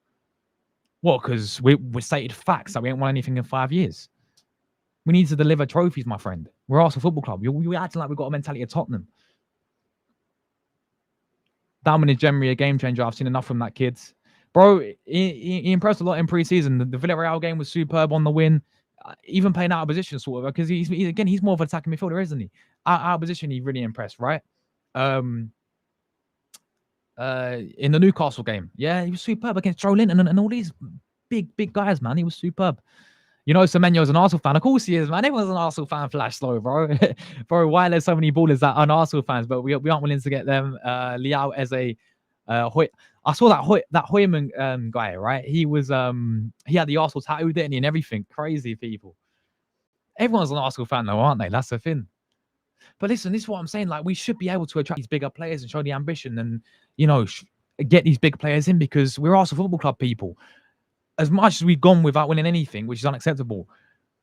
What? Because we stated facts that we ain't won anything in 5 years. We need to deliver trophies, my friend. We're Arsenal Football Club. You're acting like we've got a mentality of Tottenham. Dominic Emery, a game changer. I've seen enough from that kid. Bro, he impressed a lot in pre-season. The Villarreal game was superb on the win. Even playing out of position, sort of, because he's more of an attacking midfielder, isn't he? Out of position, he really impressed, right? In the Newcastle game, yeah, he was superb against Joe Linton and all these big guys, man. He was superb. You know, Semenyo's an Arsenal fan. Of course he is, man. Everyone's an Arsenal fan. Flash though, bro. Bro, why there's so many ballers that aren't Arsenal fans, but we aren't willing to get them. Liao as a I saw that Hoyman guy, right? He was he had the Arsenal tattoo, didn't he, and everything. Crazy people. Everyone's an Arsenal fan though, aren't they? That's the thing. But listen, this is what I'm saying. Like, we should be able to attract these bigger players and show the ambition and, you know, get these big players in because we're Arsenal Football Club people. As much as we've gone without winning anything, which is unacceptable,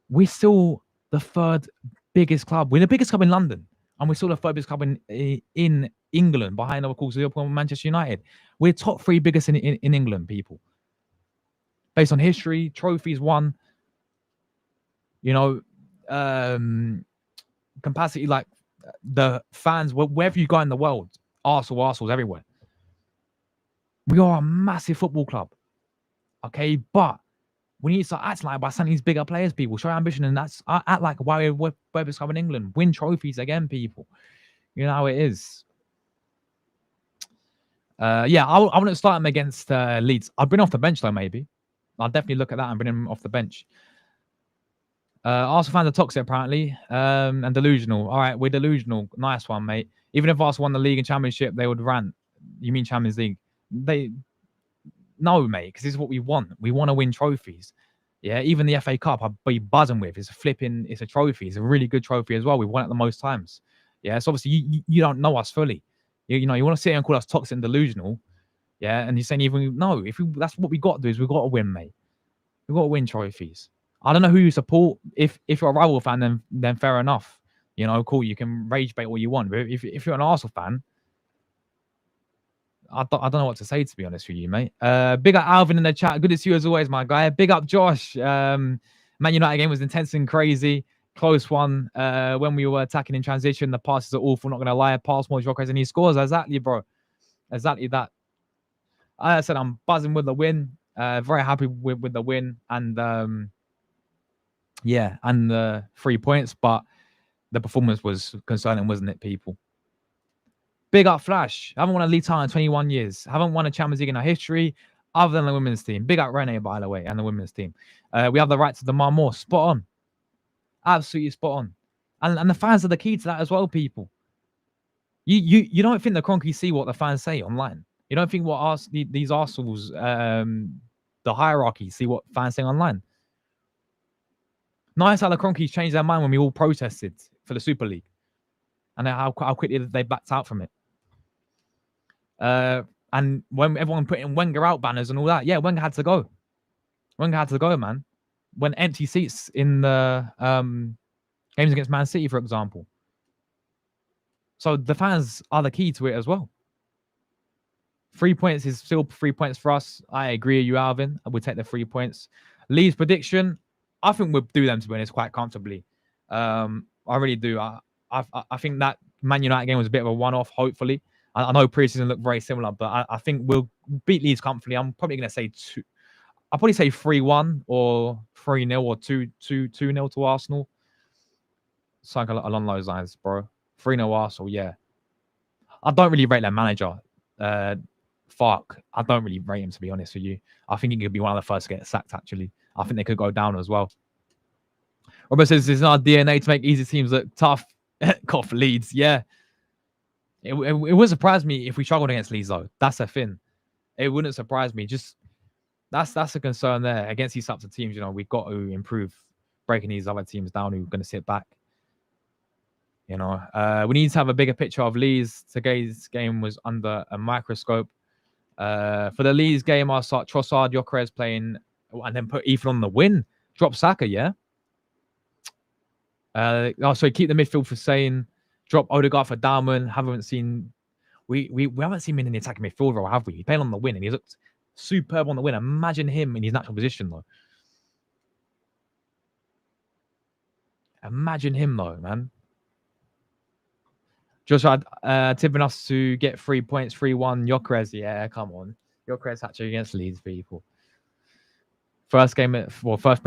we're still the third biggest club. We're the biggest club in London, and we're still the third biggest club in England, behind, of course, Liverpool and Manchester United. We're top three biggest in England, people. Based on history, trophies won, you know, capacity, like the fans, wherever you go in the world, Arsenal's everywhere. We are a massive football club. Okay, but we need to start acting like by signing these bigger players, people. Show ambition, and that's act like why we're biggest club in England. Win trophies again, people. You know how it is. Yeah, I wouldn't start him against Leeds. I'd bring him off the bench though, maybe. I'll definitely look at that and bring him off the bench. Arsenal fans are toxic apparently, and delusional. All right, we're delusional. Nice one, mate. Even if Arsenal won the league and championship, they would rant. You mean Champions League? No, mate, because this is what we want. We want to win trophies. Yeah, even the FA Cup, I'd be buzzing with. It's a trophy. It's a really good trophy as well. We've won it the most times. Yeah, so obviously you don't know us fully. You know, you want to sit here and call us toxic and delusional. Yeah, and you're saying that's what we got to do is we've got to win, mate. We've got to win trophies. I don't know who you support. If you're a rival fan, then fair enough. You know, cool. You can rage bait all you want. But if you're an Arsenal fan, I don't know what to say, to be honest with you, mate. Big up Alvin in the chat. Good to see you as always, my guy. Big up Josh. Man United game was intense and crazy. Close one. When we were attacking in transition, the passes are awful. Not going to lie. Pass more Jokers and he scores. Exactly, bro. Exactly that. I said I'm buzzing with the win. Very happy with the win. And yeah, and the 3 points. But the performance was concerning, wasn't it, people? Big up Flash. Haven't won a league title in 21 years. Haven't won a Champions League in our history other than the women's team. Big up Rene, by the way, and the women's team. We have the right to demand more. Spot on. Absolutely spot on. And the fans are the key to that as well, people. You don't think the Cronkies see what the fans say online. You don't think what these Arsenals, the hierarchy, see what fans say online. Nice how the Cronkies changed their mind when we all protested for the Super League. And how quickly they backed out from it. And when everyone put in Wenger out banners and all that, yeah, Wenger had to go. Wenger had to go, man. When empty seats in the games against Man City, for example. So the fans are the key to it as well. 3 points is still 3 points for us. I agree with you, Alvin. We'll take the 3 points. Leeds prediction, I think we'll do them, to be honest, quite comfortably. I really do. I think that Man United game was a bit of a one-off, hopefully. I know pre-season looked very similar, but I think we'll beat Leeds comfortably. I'm probably going to say 2. I'll probably say 3-1 or 3-0 or 2-0 to Arsenal. Something along those lines, bro. 3-0 Arsenal, yeah. I don't really rate their manager. Fuck. I don't really rate him, to be honest with you. I think he could be one of the first to get sacked, actually. I think they could go down as well. Robert says it's in our DNA to make easy teams look tough. Cough Leeds, yeah. It wouldn't surprise me if we struggled against Leeds, though. That's the thing. It wouldn't surprise me. Just that's a concern there. Against these types of teams, you know, we've got to improve breaking these other teams down who are going to sit back. You know, we need to have a bigger picture of Leeds. Today's game was under a microscope. For the Leeds game, I'll start Trossard, Gyökeres playing, and then put Ethan on the win. Drop Saka, yeah. Also keep the midfield for saying drop Odegaard for Dalman. Haven't seen we haven't seen him in the attacking midfield role, have we? He's playing on the win and he's looked superb on the win. Imagine him in his natural position though. Imagine him though, man. Joshua tipping us to get 3 points, 3-1. Gyökeres, yeah, come on. Gyökeres hattrick against Leeds, people. First Premier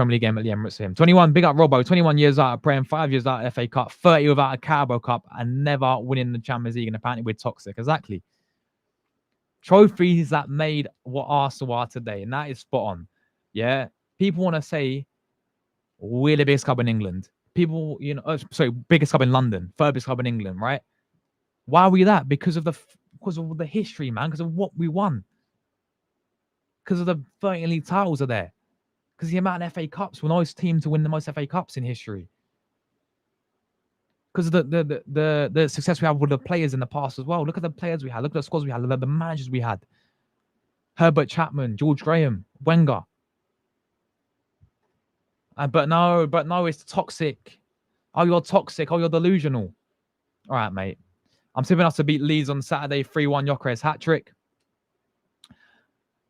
League game at the Emirates for him. 21, big up Robbo. 21 years out of Prem, 5 years out of FA Cup, 30 without a Carabao Cup, and never winning the Champions League. And apparently we're toxic. Exactly. Trophies that made what Arsenal are today, and that is spot on. Yeah, people want to say we're the biggest club in England. People, biggest club in London, third biggest club in England, right? Why are we that? Because of the history, man. Because of what we won. Because of the 13 league titles are there. Because the amount of FA Cups, we're the most team to win the most FA Cups in history. Because of the success we have with the players in the past as well. Look at the players we had. Look at the squads we had. Look at the managers we had. Herbert Chapman, George Graham, Wenger. But no, it's toxic. Oh, you're toxic. Oh, you're delusional. All right, mate. I'm tipping us to beat Leeds on Saturday. 3-1 Gyökeres hat-trick.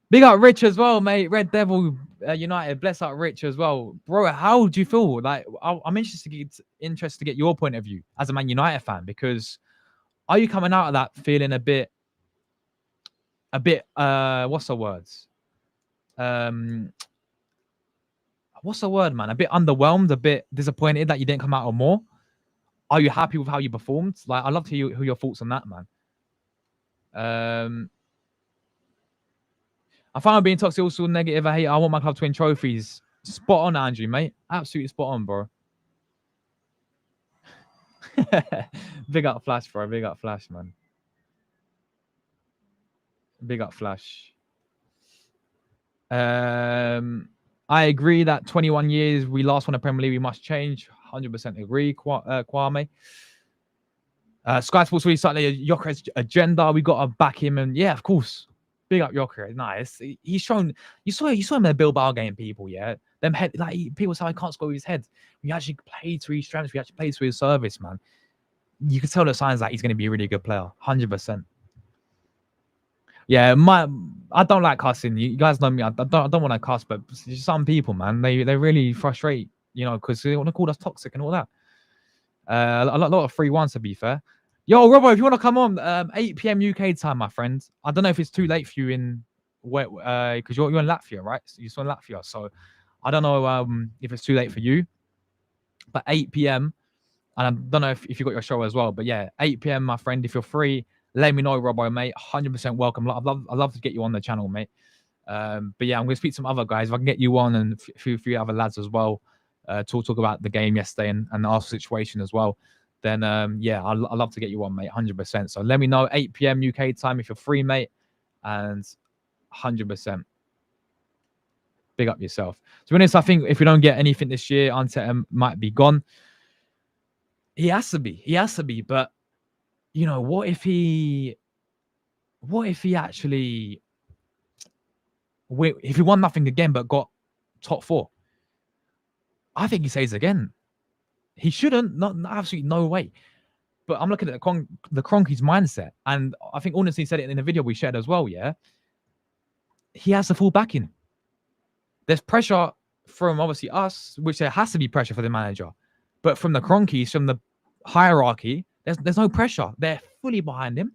Big up Rich as well, mate. Red Devil United. Bless up Rich as well. Bro, how do you feel? Like, I'm interested to get your point of view as a Man United fan, because are you coming out of that feeling a bit, what's the words? What's the word, man? A bit underwhelmed, a bit disappointed that you didn't come out with more? Are you happy with how you performed? Like, I'd love to hear your thoughts on that, man. I find being toxic also negative. I want my club to win trophies. Spot on, Andrew, mate. Absolutely spot on, bro. Big up Flash, bro. Big up Flash, man. Big up Flash. I agree that 21 years we last won a Premier League, we must change. 100% agree, Kwame. Sky Sports really started a Gyökeres agenda. We got to back him, and yeah, of course. Big up Gyökeres. Nice. He's shown. You saw him in the Bilbao game, people. Yeah, them head people say I can't score with his head. We actually played to his strengths. We actually played to his service, man. You can tell the signs that he's going to be a really good player. 100%. Yeah, I don't like cussing. You guys know me. I don't want to cuss, but some people, man, they really frustrate. Because they want to call us toxic and all that. A lot of 3-1s, to be fair. Yo, Robbo, if you want to come on, 8 p.m. UK time, my friend. I don't know if it's too late for you because you're in Latvia, right? So you're still in Latvia, so I don't know if it's too late for you. But 8 p.m. and I don't know if you got your show as well. But yeah, 8 p.m. my friend. If you're free, let me know, Robbo, mate. 100% welcome. I'd love to get you on the channel, mate. But yeah, I'm gonna speak to some other guys. If I can get you on and a few other lads as well. Talk about the game yesterday and the Arsenal situation as well, then yeah, I'd love to get you on, mate, 100%. So let me know, 8 p.m. UK time if you're free, mate, and 100%. Big up yourself. To be honest, I think if we don't get anything this year, Arteta might be gone. He has to be, but what if he actually, if he won nothing again but got top 4? I think he says again. He shouldn't. Not absolutely no way. But I'm looking at the Kroenke's mindset, and I think Ornstein said it in the video we shared as well. Yeah, he has the full backing. There's pressure from obviously us, which there has to be pressure for the manager, but from the Kroenkes, from the hierarchy, there's no pressure. They're fully behind him,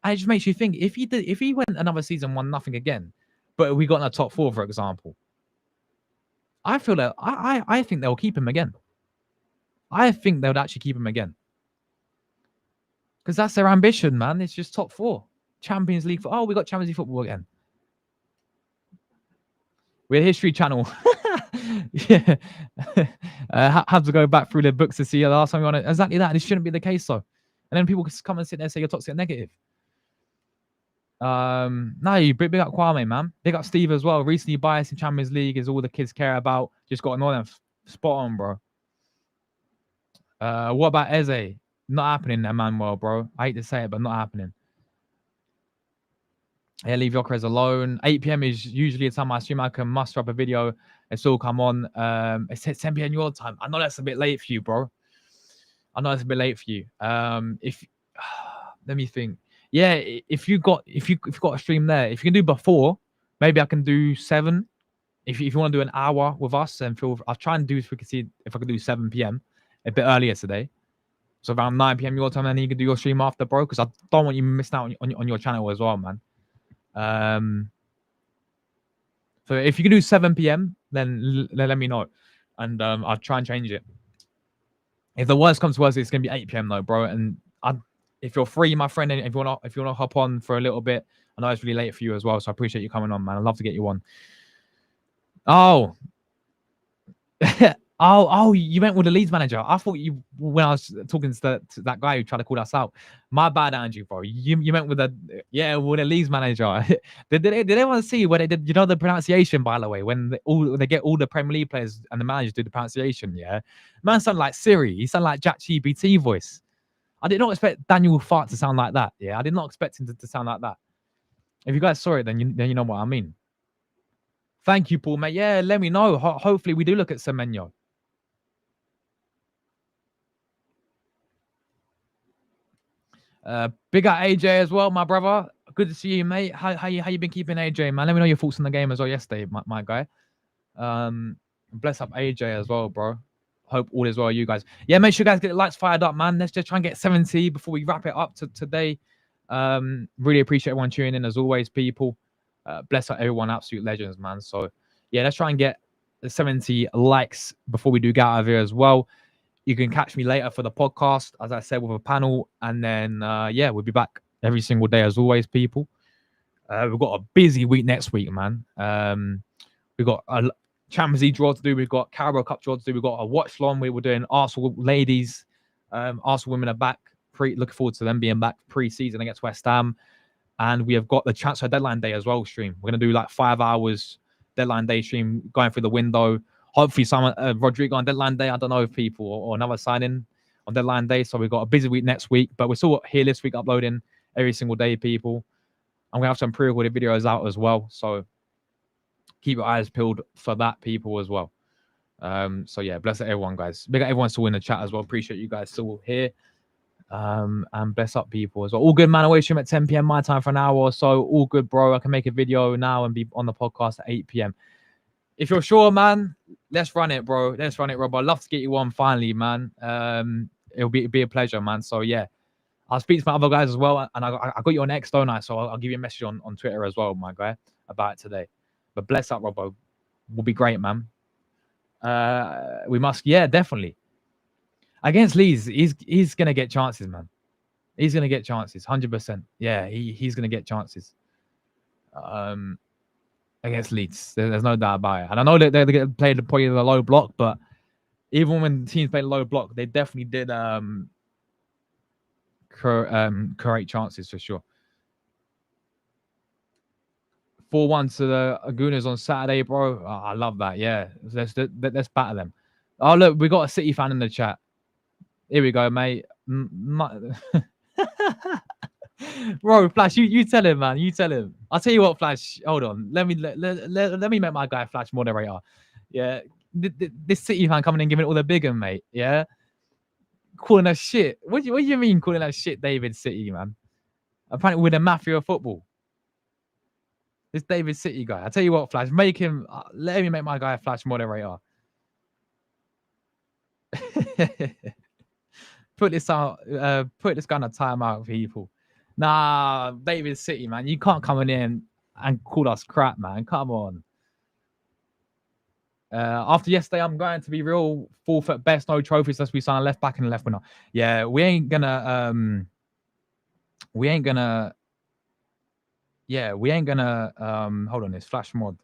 and it just makes you think if he went another season, won nothing again, but we got in a top 4, for example. I feel that I think they'll keep him again. I think they would actually keep him again. Because that's their ambition, man. It's just top 4. Champions League. Oh, we got Champions League football again. We're a history channel. Yeah. Have to go back through the books to see the last time we won it. Exactly that. This shouldn't be the case, though. And then people come and sit there and say you're toxic and negative. No, you big up Kwame, man. Big up Steve as well. Recently biased in Champions League is all the kids care about. Just got to know them. Spot on, bro. What about Eze? Not happening, Emmanuel, bro. I hate to say it, but not happening. Yeah, leave Yokeres alone. 8 p.m. is usually a time I stream. I can muster up a video and still come on. It says 10 p.m. your time. I know that's a bit late for you, bro. I know it's a bit late for you. If let me think. Yeah, if you got a stream there, if you can do before, maybe I can do 7. If you want to do an hour with us, and I'll try and do if we can see if I can do 7 p.m. a bit earlier today. So around 9 p.m. your time, and then you can do your stream after, bro. Because I don't want you missing out on your channel as well, man. So if you can do 7 p.m., then let me know, and I'll try and change it. If the worst comes to worst, it's gonna be 8 p.m. though, bro. And if you're free, my friend, and if you wanna hop on for a little bit, I know it's really late for you as well, so I appreciate you coming on, man. I'd love to get you on. Oh, oh, you went with the Leeds manager. I thought you, when I was talking to that guy who tried to call us out. My bad, Andrew, bro. You went with the with the Leeds manager. did they want to see where they did? You know the pronunciation, by the way, when they get all the Premier League players and the managers do the pronunciation. Yeah, man, sound like Siri. He sound like ChatGPT voice. I did not expect Daniel Fart to sound like that. Yeah, I did not expect him to sound like that. If you guys saw it, then you know what I mean. Thank you, Paul, mate. Yeah, let me know. Hopefully, we do look at Semenyo. Big up AJ as well, my brother. Good to see you, mate. How you been keeping, AJ, man? Let me know your thoughts on the game as well yesterday, my guy. Bless up AJ as well, bro. Hope all is well, you guys. Yeah, make sure you guys get the lights fired up, man. Let's just try and get 70 before we wrap it up today. Really appreciate everyone tuning in as always, people. Bless up everyone, absolute legends, man. So yeah, let's try and get the 70 likes before we do get out of here as well. You can catch me later for the podcast, as I said, with a panel. And then, we'll be back every single day, as always, people. We've got a busy week next week, man. We've got a Champions League draw to do. We've got Carabao Cup draw to do. We've got a watch long. We were doing Arsenal ladies. Arsenal women are back. Looking forward to them being back pre-season against West Ham. And we have got the transfer deadline day as well stream. We're going to do like 5 hours deadline day stream going through the window. Hopefully, someone Rodrygo on deadline day. I don't know if people or another signing on deadline day. So we've got a busy week next week, but we're still here this week uploading every single day, people. I'm gonna have some pre-recorded videos out as well. So keep your eyes peeled for that, people, as well. So yeah, bless everyone, guys. Big up everyone still in the chat as well. Appreciate you guys still here. And bless up, people, as well. All good, man. Away stream at 10 p.m. my time for an hour or so. All good, bro. I can make a video now and be on the podcast at 8 p.m. If you're sure, man, let's run it, bro. Let's run it, Rob. I'd love to get you on finally, man. It'll be a pleasure, man. So yeah, I'll speak to my other guys as well. And I got you on X, don't I? So I'll give you a message on Twitter as well, my guy, about it today. But bless up, Robbo. Will be great, man. We must, yeah, definitely. Against Leeds, he's gonna get chances, man. He's gonna get chances, 100%. Yeah, he's gonna get chances. Against Leeds, there's no doubt about it. And I know that they're gonna play probably the low block, but even when teams played low block, they definitely did create chances for sure. 4-1 to the Agunas on Saturday, bro. Oh, I love that. Yeah, let's batter them. Oh look, we got a City fan in the chat. Here we go, mate. Bro, Flash, you tell him, man. You tell him. I'll tell you what, Flash. Hold on. Let me make my guy Flash moderator. Yeah, this City fan coming in giving it all the big one, mate. Yeah, calling us shit. What do you mean calling us shit, David City, man? Apparently we're the mafia of football. This David City guy. I tell you what, Flash, make him. Let me make my guy Flash moderator. Put this out. Put this guy on a timeout, people. Nah, David City, man. You can't come in and call us crap, man. Come on. After yesterday, I'm going to be real. 4th at best, no trophies unless we sign a left back and a left winger. Yeah, we ain't gonna. Yeah, we ain't gonna. Hold on, this Flash mod.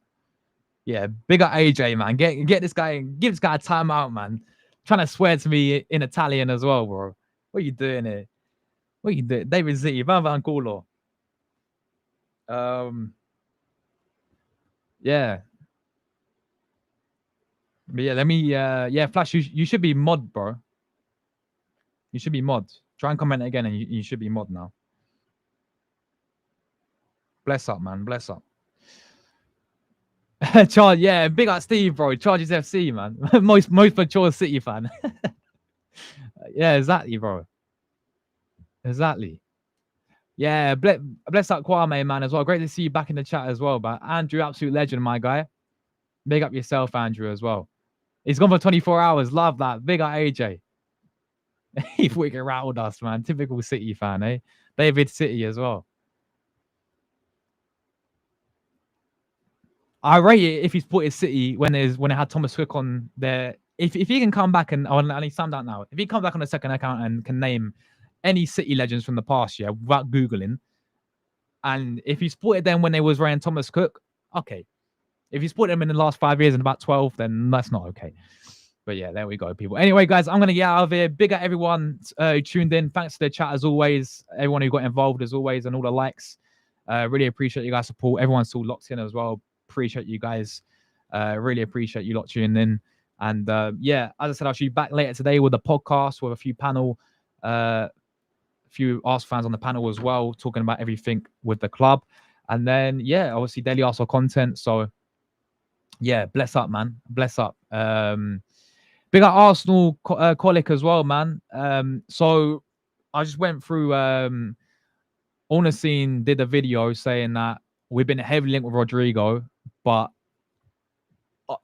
Yeah, big up AJ, man. Get this guy. Give this guy a timeout, man. Trying to swear to me in Italian as well, bro. What are you doing here? What are you doing, David City? Van Culo. Yeah. But yeah, let me. Yeah, Flash. You should be mod, bro. You should be mod. Try and comment again, and you should be mod now. Bless up, man. Bless up. Charge, yeah, big up Steve, bro. Charges FC, man. most mature City fan. Yeah, exactly, bro. Exactly. Yeah, bless up Kwame, man, as well. Great to see you back in the chat as well. But Andrew, absolute legend, my guy. Big up yourself, Andrew, as well. He's gone for 24 hours. Love that. Big up AJ. He wicked rattled us, man. Typical City fan, eh? David City as well. I rate it if he's put his City when it had Thomas Cook on there. If he can come back and he's found out now. If he comes back on the second account and can name any City legends from the past year without Googling, and if he spotted them when they was wearing Thomas Cook, okay. If he spotted them in the last 5 years and about 12, then that's not okay. But yeah, there we go, people. Anyway, guys, I'm going to get out of here. Big up everyone who tuned in. Thanks for the chat as always. Everyone who got involved as always and all the likes. Really appreciate you guys' support. Everyone's still locked in as well. Appreciate you guys. Really appreciate you lot tuning in. And yeah, as I said, I'll be back later today with a podcast with a few panel, few Arsenal fans on the panel as well, talking about everything with the club. And then, yeah, obviously daily Arsenal content. So yeah, bless up, man. Bless up. Big up Arsenal Colic as well, man. So I just went through Ornstein did a video saying that we've been heavily linked with Rodrygo, but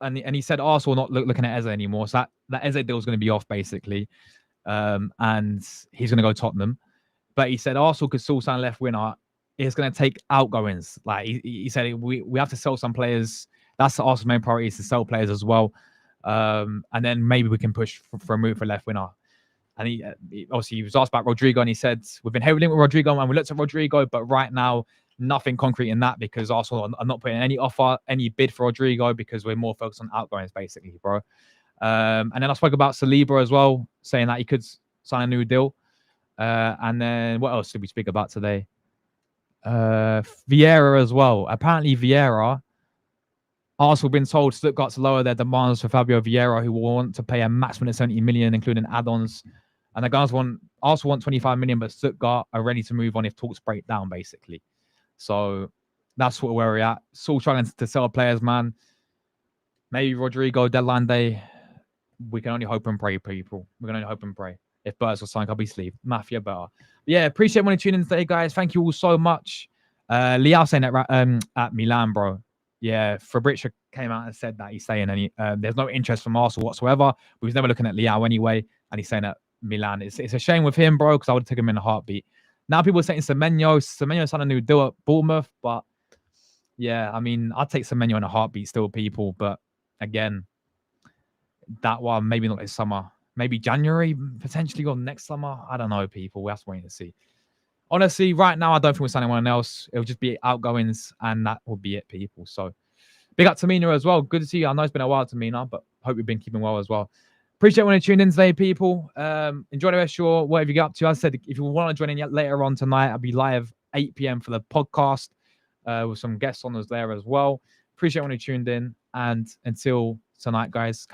and he said Arsenal not looking at Eze anymore. So that Eze deal is going to be off basically. And he's going to go Tottenham. But he said Arsenal could still sign left winger. It's going to take outgoings. Like he said, we have to sell some players. That's Arsenal's main priority, is to sell players as well. And then maybe we can push for a move for left winger. And he obviously he was asked about Rodrygo, and he said we've been heavily linked with Rodrygo, and we looked at Rodrygo, but right now nothing concrete in that because Arsenal are not putting any offer, any bid for Rodrygo because we're more focused on outgoings, basically, bro. And then I spoke about Saliba as well, saying that he could sign a new deal. And then what else did we speak about today? Vieira as well. Apparently Vieira, Arsenal been told Stuttgart to lower their demands for Fabio Vieira, who will want to pay a maximum of 70 million, including add-ons. And the guys Arsenal want 25 million, but Stuttgart are ready to move on if talks break down, basically. So that's sort of where we're at. Still trying to sell players, man. Maybe Rodrygo deadline day. We can only hope and pray, people. We can only hope and pray. If Burts will sign, I'll be sleeve. Mafia better. Yeah, appreciate everyone tuning in today, guys. Thank you all so much. Liao saying that at Milan, bro. Yeah, Fabrizio came out and said that he's saying there's no interest from Arsenal whatsoever. We was never looking at Liao anyway, and he's saying that Milan. It's a shame with him, bro, because I would have taken him in a heartbeat. Now people are saying Semenyo signed a new deal at Bournemouth, but yeah, I mean, I'd take Semenyo in a heartbeat still, people. But again, that one maybe not this summer, maybe January potentially, or next summer. I don't know, people. We have to wait and see. Honestly, right now, I don't think we're signing anyone else. It'll just be outgoings, and that will be it, people. So, big up to Mina as well. Good to see you. I know it's been a while to Mina, but hope you've been keeping well as well. Appreciate when you tuned in today, people. Enjoy the rest of your whatever you get up to. As I said, if you want to join in yet later on tonight, I'll be live 8 p.m. for the podcast with some guests on us there as well. Appreciate when you tuned in, and until tonight, guys.